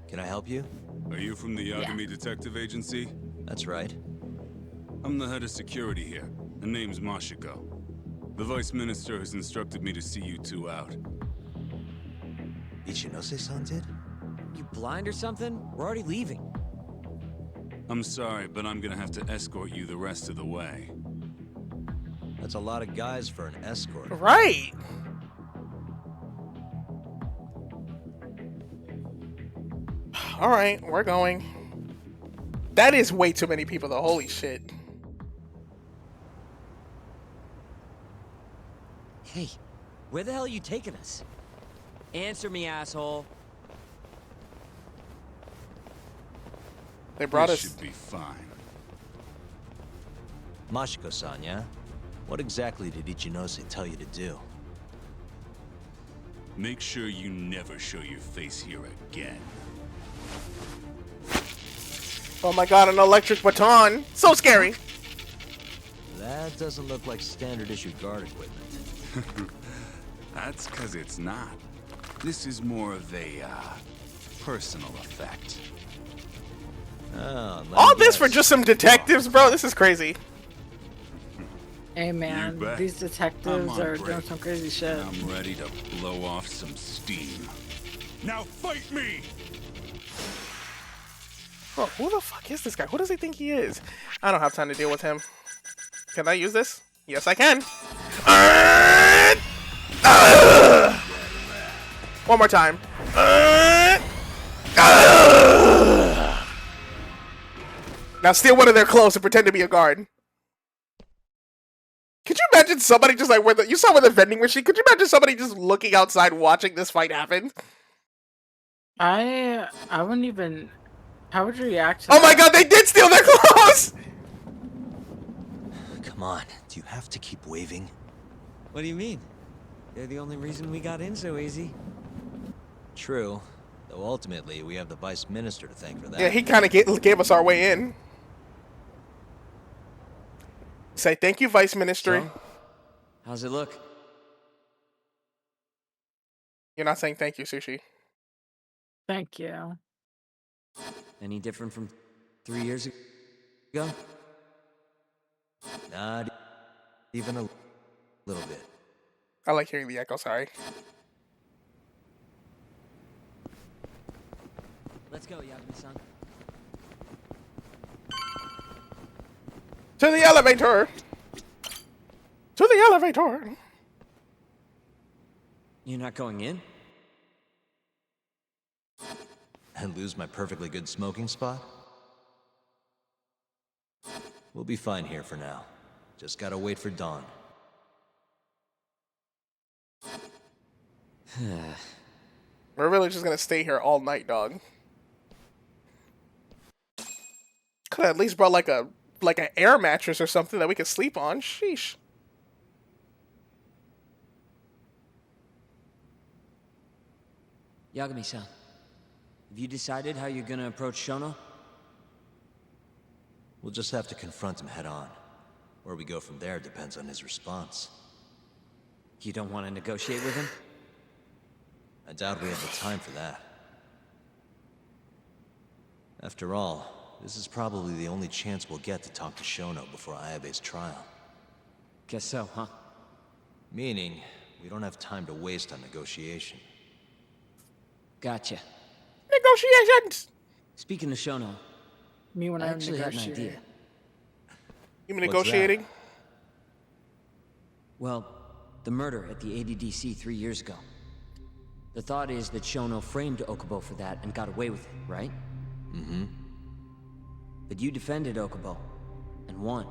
Can I help you? Are you from the Yagami Detective Agency? That's right. I'm the head of security here. The name's Mashiko. The Vice Minister has instructed me to see you two out. Ichinose-san did? You blind or something? We're already leaving. I'm sorry, but I'm gonna have to escort you the rest of the way. That's a lot of guys for an escort. Right! Alright, we're going. That is way too many people though, holy shit. Hey, where the hell are you taking us? Answer me, asshole. They brought this us. Should be fine. Mashiko-san, yeah? What exactly did Ichinose tell you to do? Make sure you never show your face here again. Oh my god, an electric baton! So scary! That doesn't look like standard issue guard equipment. That's because it's not. This is more of a, personal effect. Oh, All this for just some detectives, bro? This is crazy. Hey man, bet. these I'm detectives on are break, doing some crazy shit. and I'm ready to blow off some steam. Now fight me! Oh, who the fuck is this guy? Who does he think he is? I don't have time to deal with him. Can I use this? Yes, I can. One more time. Now steal one of their clothes and pretend to be a guard. Could you imagine somebody just like you saw with the vending machine? Could you imagine somebody just looking outside watching this fight happen? I wouldn't even. How would you react to Oh my that? god, they did steal their clothes! Come on, do you have to keep waving? What do you mean? They're the only reason we got in so easy. True, though ultimately we have the Vice Minister to thank for that. Yeah, he kind of gave us our way in. Say thank you, Vice Minister. So, how's it look? You're not saying thank you, Sushi. Thank you. Any different from 3 years ago? Not even a little bit. I like hearing the echo, sorry. Let's go, Yagami-san. To the elevator! To the elevator! You're not going in? And lose my perfectly good smoking spot? We'll be fine here for now. Just gotta wait for dawn. We're really just gonna stay here all night, dog. Could have at least brought like an air mattress or something that we could sleep on. Sheesh. Yagami-san, have you decided how you're gonna approach Shono? We'll just have to confront him head on. Where we go from there depends on his response. You don't want to negotiate with him? I doubt we have the time for that. After all, this is probably the only chance we'll get to talk to Shono before Ayabe's trial. Guess so, huh? Meaning, we don't have time to waste on negotiation. Gotcha. Negotiations! Speaking of Shono, Me when I I'm actually had an negotiating. idea. You What's mean that? negotiating? Well, the murder at the ADDC 3 years ago. The thought is that Shono framed Okubo for that and got away with it, right? Mm-hmm. But you defended Okubo, and won.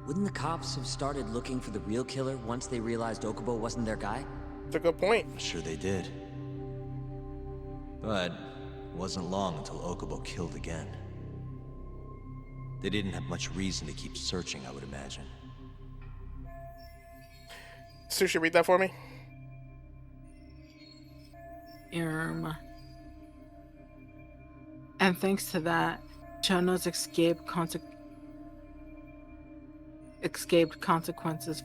Wouldn't the cops have started looking for the real killer once they realized Okubo wasn't their guy? That's a good point. Sure they did. But it wasn't long until Okubo killed again. They didn't have much reason to keep searching, I would imagine. Sushi, read that for me. And thanks to that, Shono's escaped consequences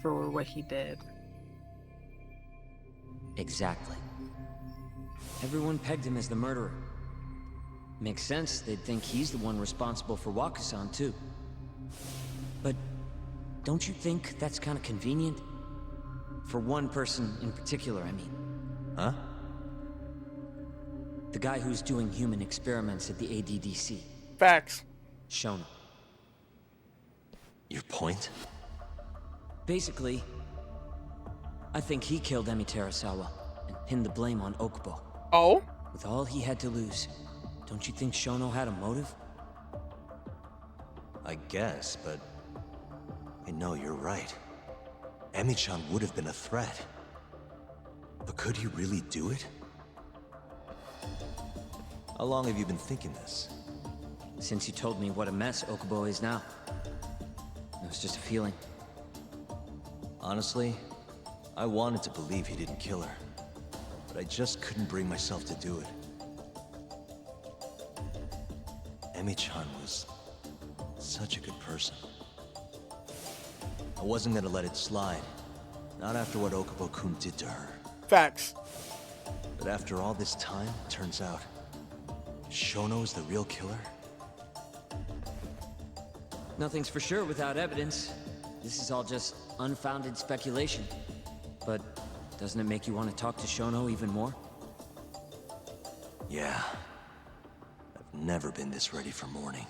for what he did. Exactly. Everyone pegged him as the murderer. Makes sense, they'd think he's the one responsible for Wakusan, too. But don't you think that's kind of convenient? For one person in particular, I mean. Huh? The guy who's doing human experiments at the ADDC. Facts. Shono. Your point? Basically, I think he killed Emi Terasawa and pinned the blame on Okubo. Oh? With all he had to lose, don't you think Shono had a motive? I guess, but I know you're right. Emi-chan would have been a threat. But could he really do it? How long have you been thinking this? Since you told me what a mess Okubo is now. It was just a feeling. Honestly, I wanted to believe he didn't kill her. But I just couldn't bring myself to do it. Emi-chan was such a good person. I wasn't gonna let it slide. Not after what Okubo-kun did to her. Facts. But after all this time, it turns out Shono is the real killer? Nothing's for sure without evidence. This is all just unfounded speculation. But doesn't it make you want to talk to Shono even more? Yeah. I've never been this ready for morning.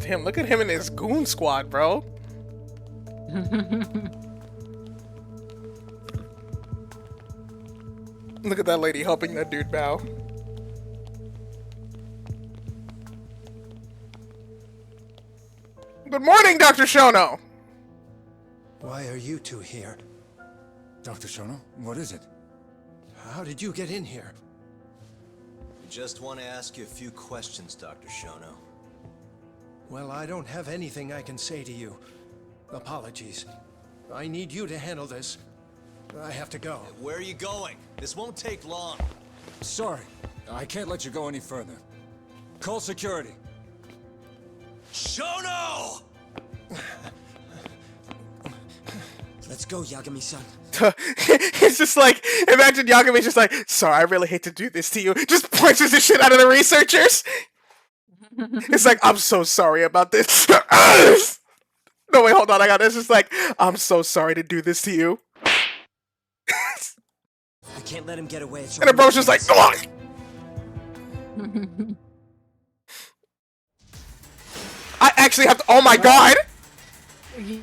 Damn, look at him and his goon squad, bro. Look at that lady helping that dude bow. Good morning, Dr. Shono! Why are you two here? Dr. Shono, what is it? How did you get in here? We just want to ask you a few questions, Dr. Shono. Well, I don't have anything I can say to you. Apologies. I need you to handle this. I have to go. Where are you going? This won't take long. Sorry, I can't let you go any further. Call security. Shono! Let's go, Yagami-san. It's just like, imagine Yagami's just like, sorry, I really hate to do this to you. Just punches the shit out of the researchers. It's like, I'm so sorry about this. No, wait, hold on, I got this. It's like, I'm so sorry to do this to you. We can't let him get away. And the bro's just like, ugh! I actually have to, oh my god! You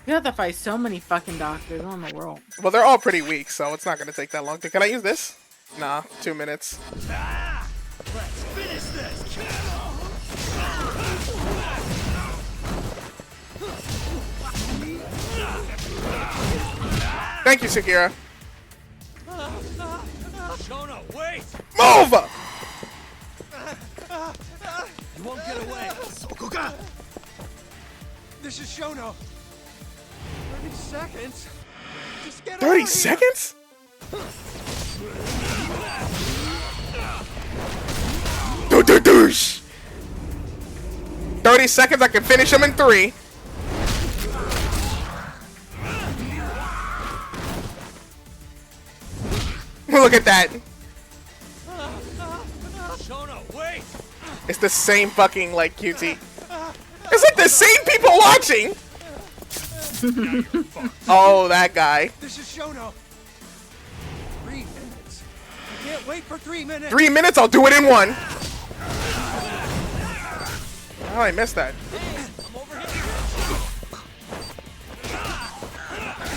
have to fight so many fucking doctors in the world. Well, they're all pretty weak, so it's not gonna take that long. Can I use this? Nah, 2 minutes. Let's finish this! Thank you, Sekira. Shono, wait! Move! You won't get away. Sokoka! This is Shono. 30 seconds. Just get 30 seconds? Douche. 30 seconds, I can finish him in 3. Look at that. Shono, wait! It's the same fucking, like, QT. It's like the same people watching. Oh, that guy. This is Shono. 3 minutes. I can't wait for 3 minutes. 3 minutes, I'll do it in 1. Oh, I missed that.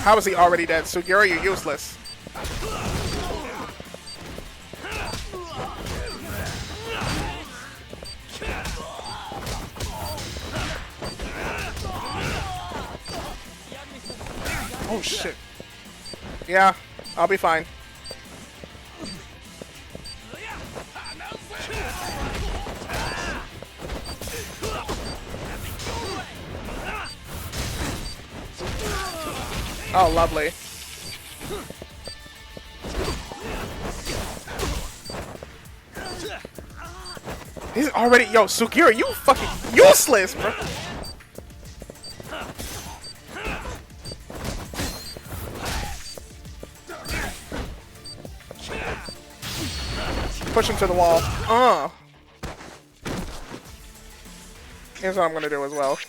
How is he already dead? Sugiura, you're useless. Oh shit. Yeah, I'll be fine. Oh, lovely. He's already... Yo, Sugiura, you fucking useless, bro. Push him to the wall. Here's what I'm gonna do as well.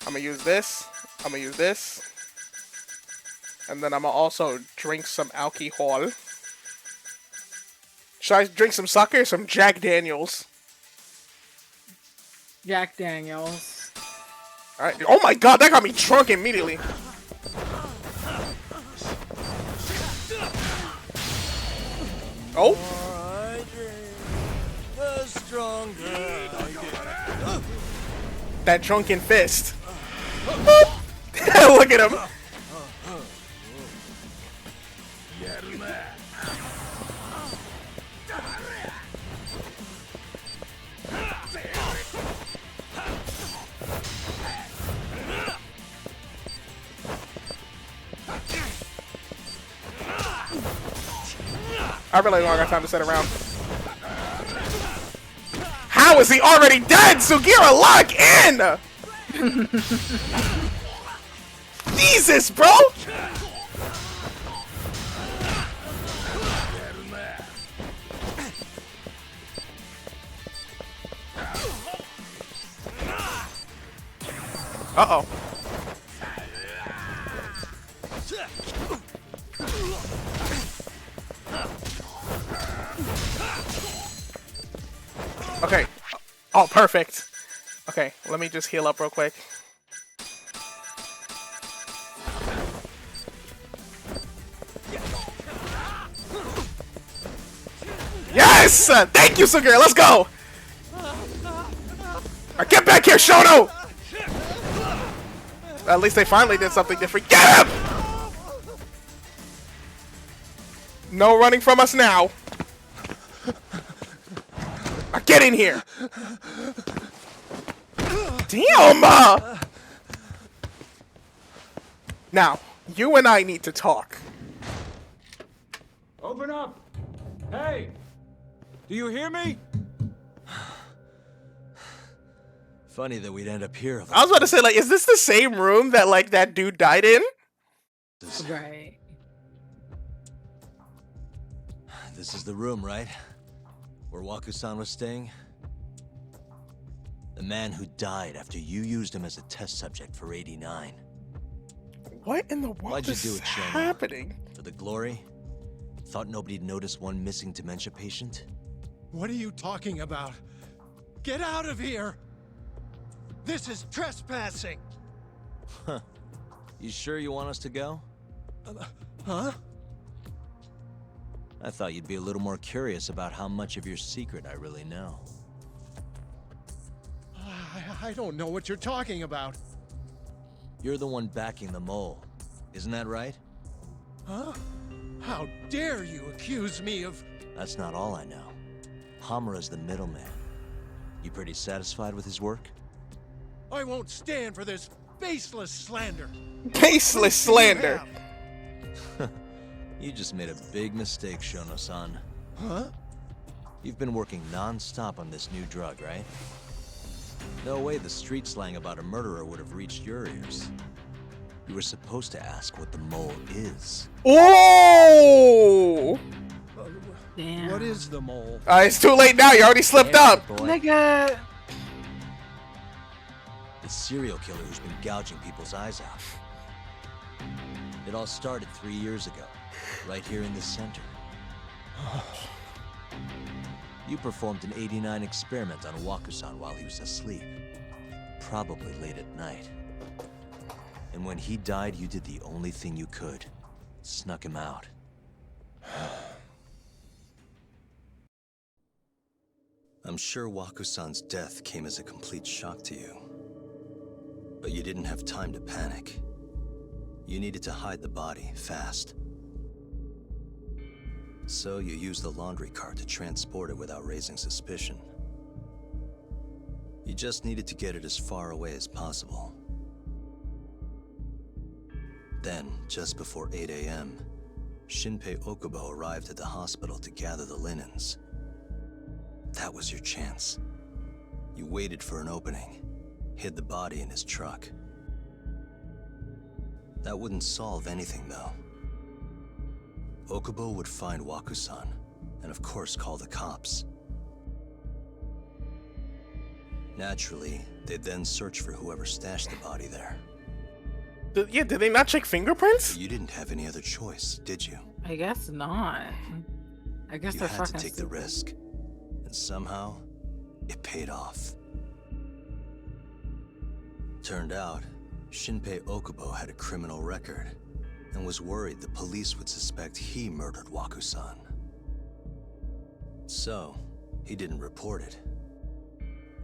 I'm gonna use this. I'm gonna use this. And then I'm gonna also drink some alcohol. Should I drink some sake or some Jack Daniels? Jack Daniels. Alright. Oh my god, that got me drunk immediately. Oh. The stronger I get. That drunken fist. Look at him. I really don't got time to sit around. How is he already dead? Sugiura, lock in! Jesus, bro! Uh-oh. Okay. Oh, perfect. Okay, let me just heal up real quick. Yes! Thank you, Sugiura. Let's go! Right, get back here, Shono! At least they finally did something different. Get him! No running from us now. Get in here! Damn! Now, you and I need to talk. Open up! Hey! Do you hear me? Funny that we'd end up here. I was about to say, like, is this the same room that, like, that dude died in? Right. This is the room, right? Where Waku-san was staying? The man who died after you used him as a test subject for 89. What in the world Why'd you is do it, Shono? happening? For the glory? Thought nobody'd notice one missing dementia patient? What are you talking about? Get out of here! This is trespassing! Huh. You sure you want us to go? Huh? I thought you'd be a little more curious about how much of your secret I really know. I don't know what you're talking about. You're the one backing the mole, isn't that right? Huh? How dare you accuse me of... That's not all I know. Hamura's the middleman. You pretty satisfied with his work? I won't stand for this baseless slander. Baseless slander. You just made a big mistake, Shono-san. Huh? You've been working non-stop on this new drug, right? No way the street slang about a murderer would have reached your ears. You were supposed to ask what the mole is. Oh! Damn. What is the mole? It's too late now. You already slipped up. Nigga. The serial killer who's been gouging people's eyes out. It all started 3 years ago, right here in this center. You performed an 89 experiment on Waku-san while he was asleep. Probably late at night. And when he died, you did the only thing you could. Snuck him out. I'm sure Waku-san's death came as a complete shock to you. But you didn't have time to panic. You needed to hide the body, fast. So you used the laundry cart to transport it without raising suspicion. You just needed to get it as far away as possible. Then, just before 8 a.m., Shinpei Okubo arrived at the hospital to gather the linens. That was your chance. You waited for an opening, hid the body in his truck. That wouldn't solve anything, though. Okubo would find Waku-san, and of course call the cops. Naturally, they'd then search for whoever stashed the body there. Did they not check fingerprints? You didn't have any other choice, did you? I guess not. I guess You they're had fucking to take the stupid. risk, and somehow, it paid off. Turned out, Shinpei Okubo had a criminal record, and was worried the police would suspect he murdered Waku-san. So, he didn't report it.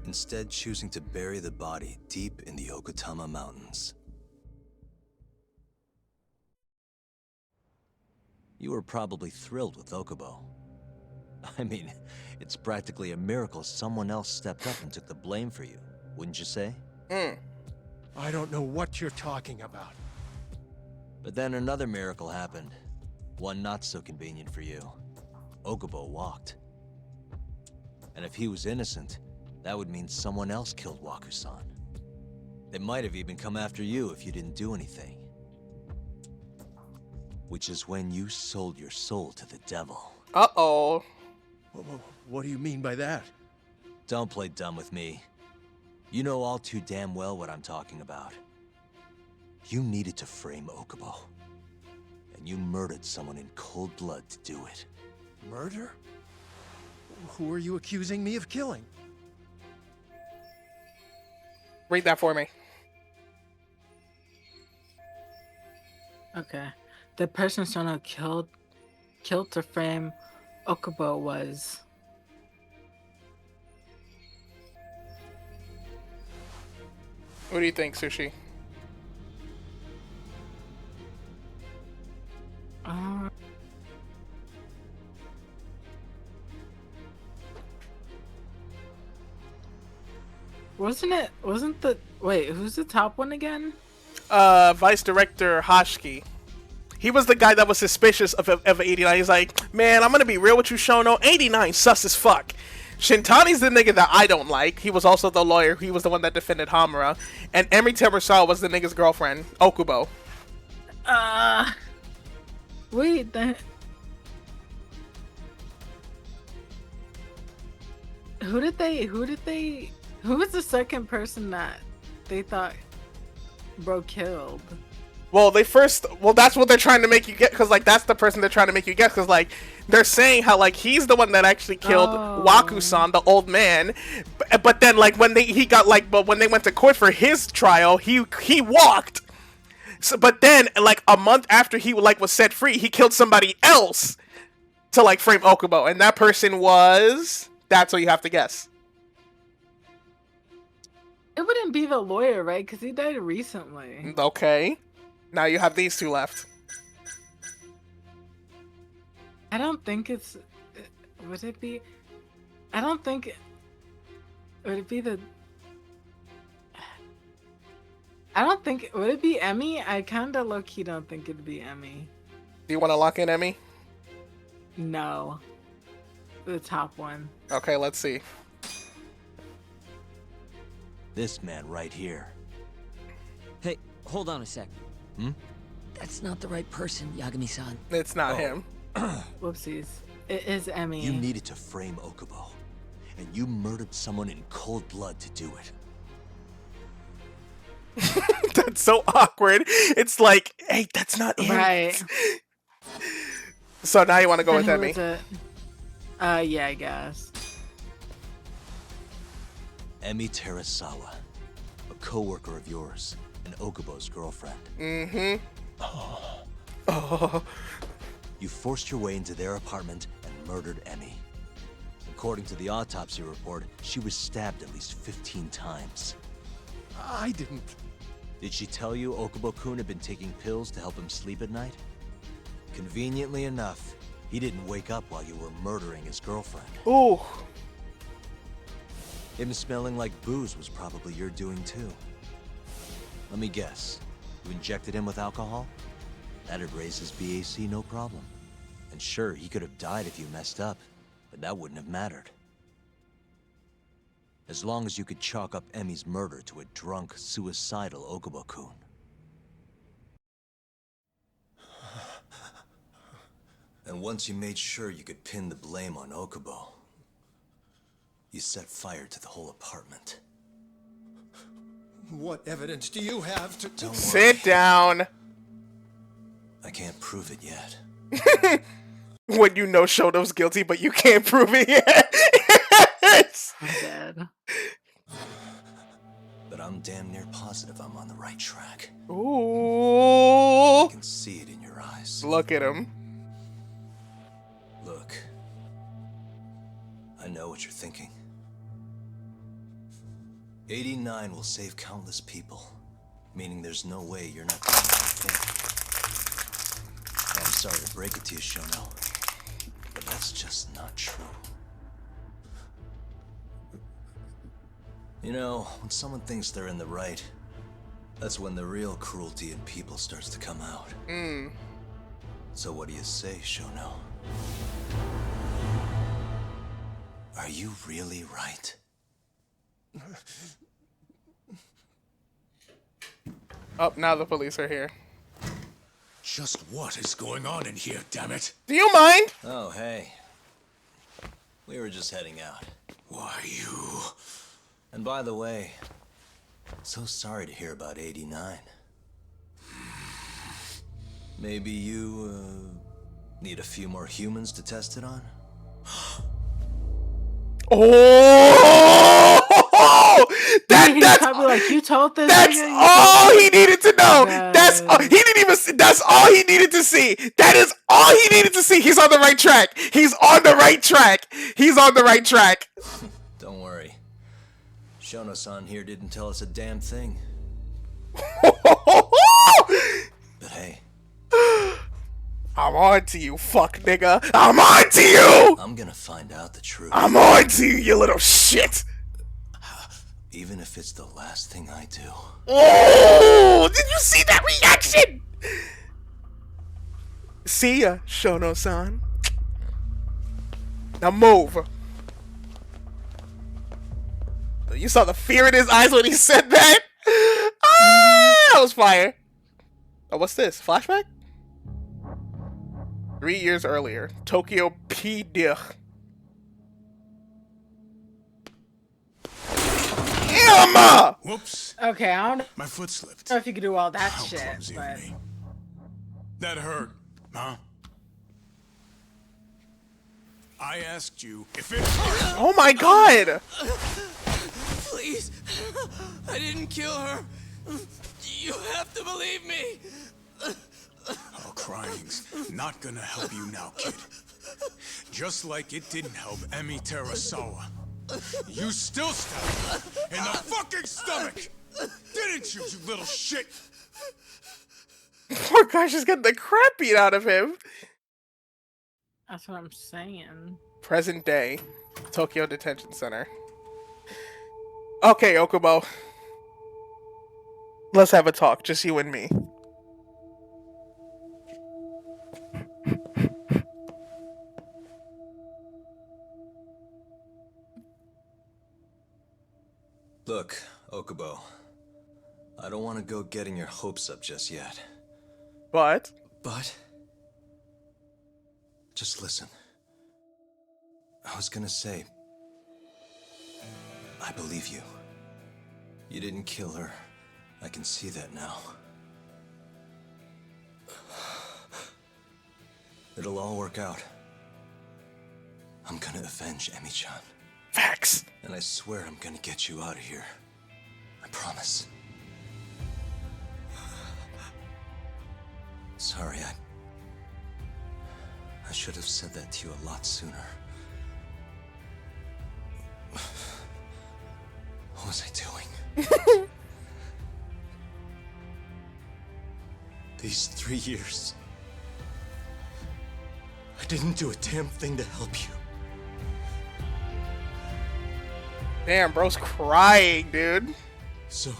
Instead, choosing to bury the body deep in the Okutama Mountains. You were probably thrilled with Okubo. I mean, it's practically a miracle someone else stepped up and took the blame for you, wouldn't you say? I don't know what you're talking about. But then another miracle happened. One not so convenient for you. Okubo walked. And if he was innocent, that would mean someone else killed Waku-san. They might have even come after you if you didn't do anything. Which is when you sold your soul to the devil. Uh-oh. What do you mean by that? Don't play dumb with me. You know all too damn well what I'm talking about. You needed to frame Okubo. And you murdered someone in cold blood to do it. Murder? Who are you accusing me of killing? Read that for me. Okay. The person Shono killed to frame Okubo was... What do you think, Sushi? Wasn't the... Wait, who's the top one again? Vice Director Hashiki. He was the guy that was suspicious of 89. He's like, man, I'm gonna be real with you, Shono. 89 sus as fuck. Shintani's the nigga that I don't like. He was also the lawyer. He was the one that defended Hamura. And Emi Terasawa was the nigga's girlfriend, Okubo. Wait, that... Who was the second person that they thought bro killed? Well, that's what they're trying to make you get, because, like, that's the person they're trying to make you guess, because, like, they're saying how, like, he's the one that actually killed Waku-san, the old man, but then, like, when they went to court for his trial, he walked. So, but then, like, a month after he, like, was set free, he killed somebody else to, like, frame Okubo, and that person was... That's what you have to guess. It wouldn't be the lawyer, right? Because he died recently. Okay. Now you have these two left. I don't think it's... Would it be... I don't think... Would it be the... I don't think... Would it be Emi? I kinda low-key don't think it'd be Emi. Do you want to lock in Emi? No. The top one. Okay, let's see. This man right here. Hey, hold on a sec. Hmm? That's not the right person, Yagami-san. It's not him. Whoopsies. It is Emmy. You needed to frame Okubo, and you murdered someone in cold blood to do it. That's so awkward. It's like, hey, that's not him. Right. So now you want to go And with who Emmy? is it? Yeah, I guess. Emi Terasawa, a co-worker of yours, and Okubo's girlfriend. Mm-hmm. Oh. You forced your way into their apartment and murdered Emi. According to the autopsy report, she was stabbed at least 15 times. I didn't. Did she tell you Okubo-kun had been taking pills to help him sleep at night? Conveniently enough, he didn't wake up while you were murdering his girlfriend. Ooh. Him smelling like booze was probably your doing too. Let me guess. You injected him with alcohol? That'd raise his BAC no problem. And sure, he could have died if you messed up, but that wouldn't have mattered. As long as you could chalk up Emi's murder to a drunk, suicidal Okubo-kun. And once you made sure you could pin the blame on Okubo, you set fire to the whole apartment. What evidence do you have to... Don't worry. Sit down. I can't prove it yet. When you know Shoto's guilty, but you can't prove it yet. I'm dead. But I'm damn near positive I'm on the right track. Ooh. I can see it in your eyes. Look at him. Look. I know what you're thinking. 89 will save countless people, meaning there's no way you're not doing the right thing. I'm sorry to break it to you, Shono, but that's just not true. You know, when someone thinks they're in the right, that's when the real cruelty in people starts to come out. So what do you say, Shono? Are you really right? Oh, now the police are here. Just what is going on in here, damn it? Do you mind? Oh, hey. We were just heading out. Why, you... And by the way, so sorry to hear about 89. Maybe you, need a few more humans to test it on? Oh! That's probably like, you told this. That's nigga, all he needed to know. Yes. That's all, he didn't even. That's all he needed to see. That is all he needed to see. He's on the right track. He's on the right track. He's on the right track. Don't worry. Shono-san here didn't tell us a damn thing. But hey. I'm on to you, fuck nigga. I'm on to you. I'm gonna find out the truth. I'm on to you, you little shit. Even if it's the last thing I do. Oh, did you see that reaction? See ya, Shono-san. Now move. You saw the fear in his eyes when he said that? Ah, that was fire. Oh, what's this? Flashback? 3 years earlier. Tokyo PD. Emma! Whoops. Okay, I don't My foot slipped. know if you could do all that How shit, clumsy of but me. That hurt, huh? I asked you if it hurt. Oh my god! Please, I didn't kill her. You have to believe me. Oh, crying's not gonna help you now, kid. Just like it didn't help Emi Terasawa. You still stabbed her in the fucking stomach! Didn't you, you little shit? Poor guy's just getting the crap beat out of him. that's what I'm saying. Present day. Tokyo Detention Center. Okay, Okubo. Let's have a talk, just you and me. Look, Okubo. I don't want to go getting your hopes up just yet. But? Just listen. I was gonna say... I believe you. You didn't kill her. I can see that now. It'll all work out. I'm gonna avenge Emi-chan. Facts! And I swear I'm gonna get you out of here. I promise. Sorry, I should have said that to you a lot sooner. What was I doing? These 3 years, I didn't do a damn thing to help you. Damn, bro's crying, dude. So,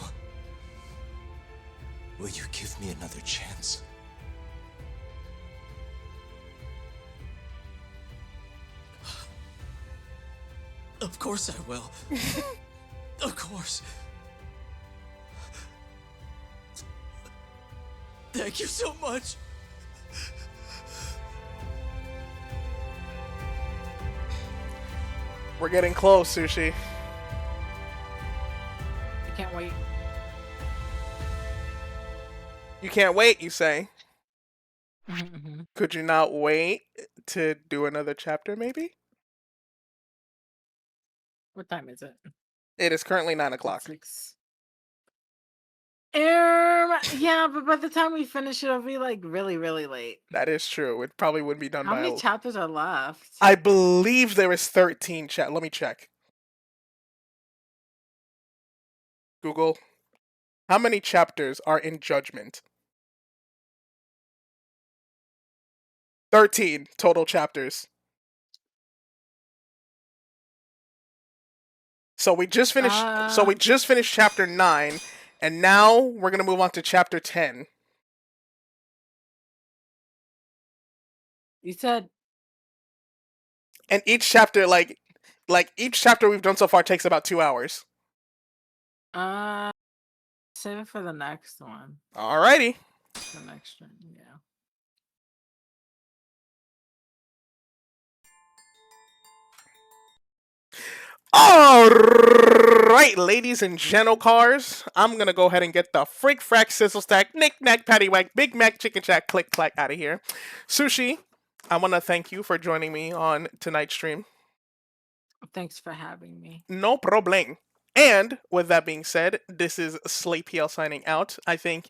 will you give me another chance? Of course I will. Of course. Thank you so much. We're getting close, Sushi. I can't wait. You can't wait, you say? Mm-hmm. Could you not wait to do another chapter, maybe? What time is it? It is currently 9 o'clock. 6. Yeah, but by the time we finish it, it'll be like really, really late. That is true. It probably wouldn't be done How by... many chapters are left? I believe there is 13 chat. Let me check. Google. How many chapters are in Judgment? 13 total chapters. So we just finished chapter 9, and now we're gonna move on to chapter 10. You said. And each chapter, like each chapter we've done so far takes about 2 hours. Save it for the next one. Alrighty. The next one, yeah. Alright, ladies and genocars, I'm gonna go ahead and get the Freak Frack Sizzle Stack, Knick Knack Paddywhack, Big Mac Chicken Shack, Click Clack out of here. Sushi, I want to thank you for joining me on tonight's stream. Thanks for having me. No problem. And with that being said, this is Slay PL signing out. I thank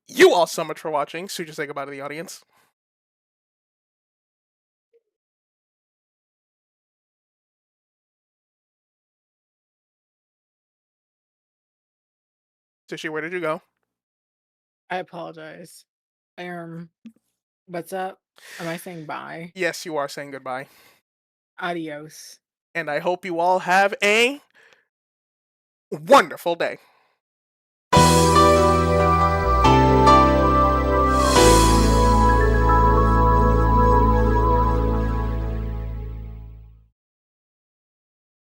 you all so much for watching. Sushi, say goodbye to the audience. Sushi, where did you go? I apologize. What's up? Am I saying bye? Yes, you are saying goodbye. Adios. And I hope you all have a wonderful day.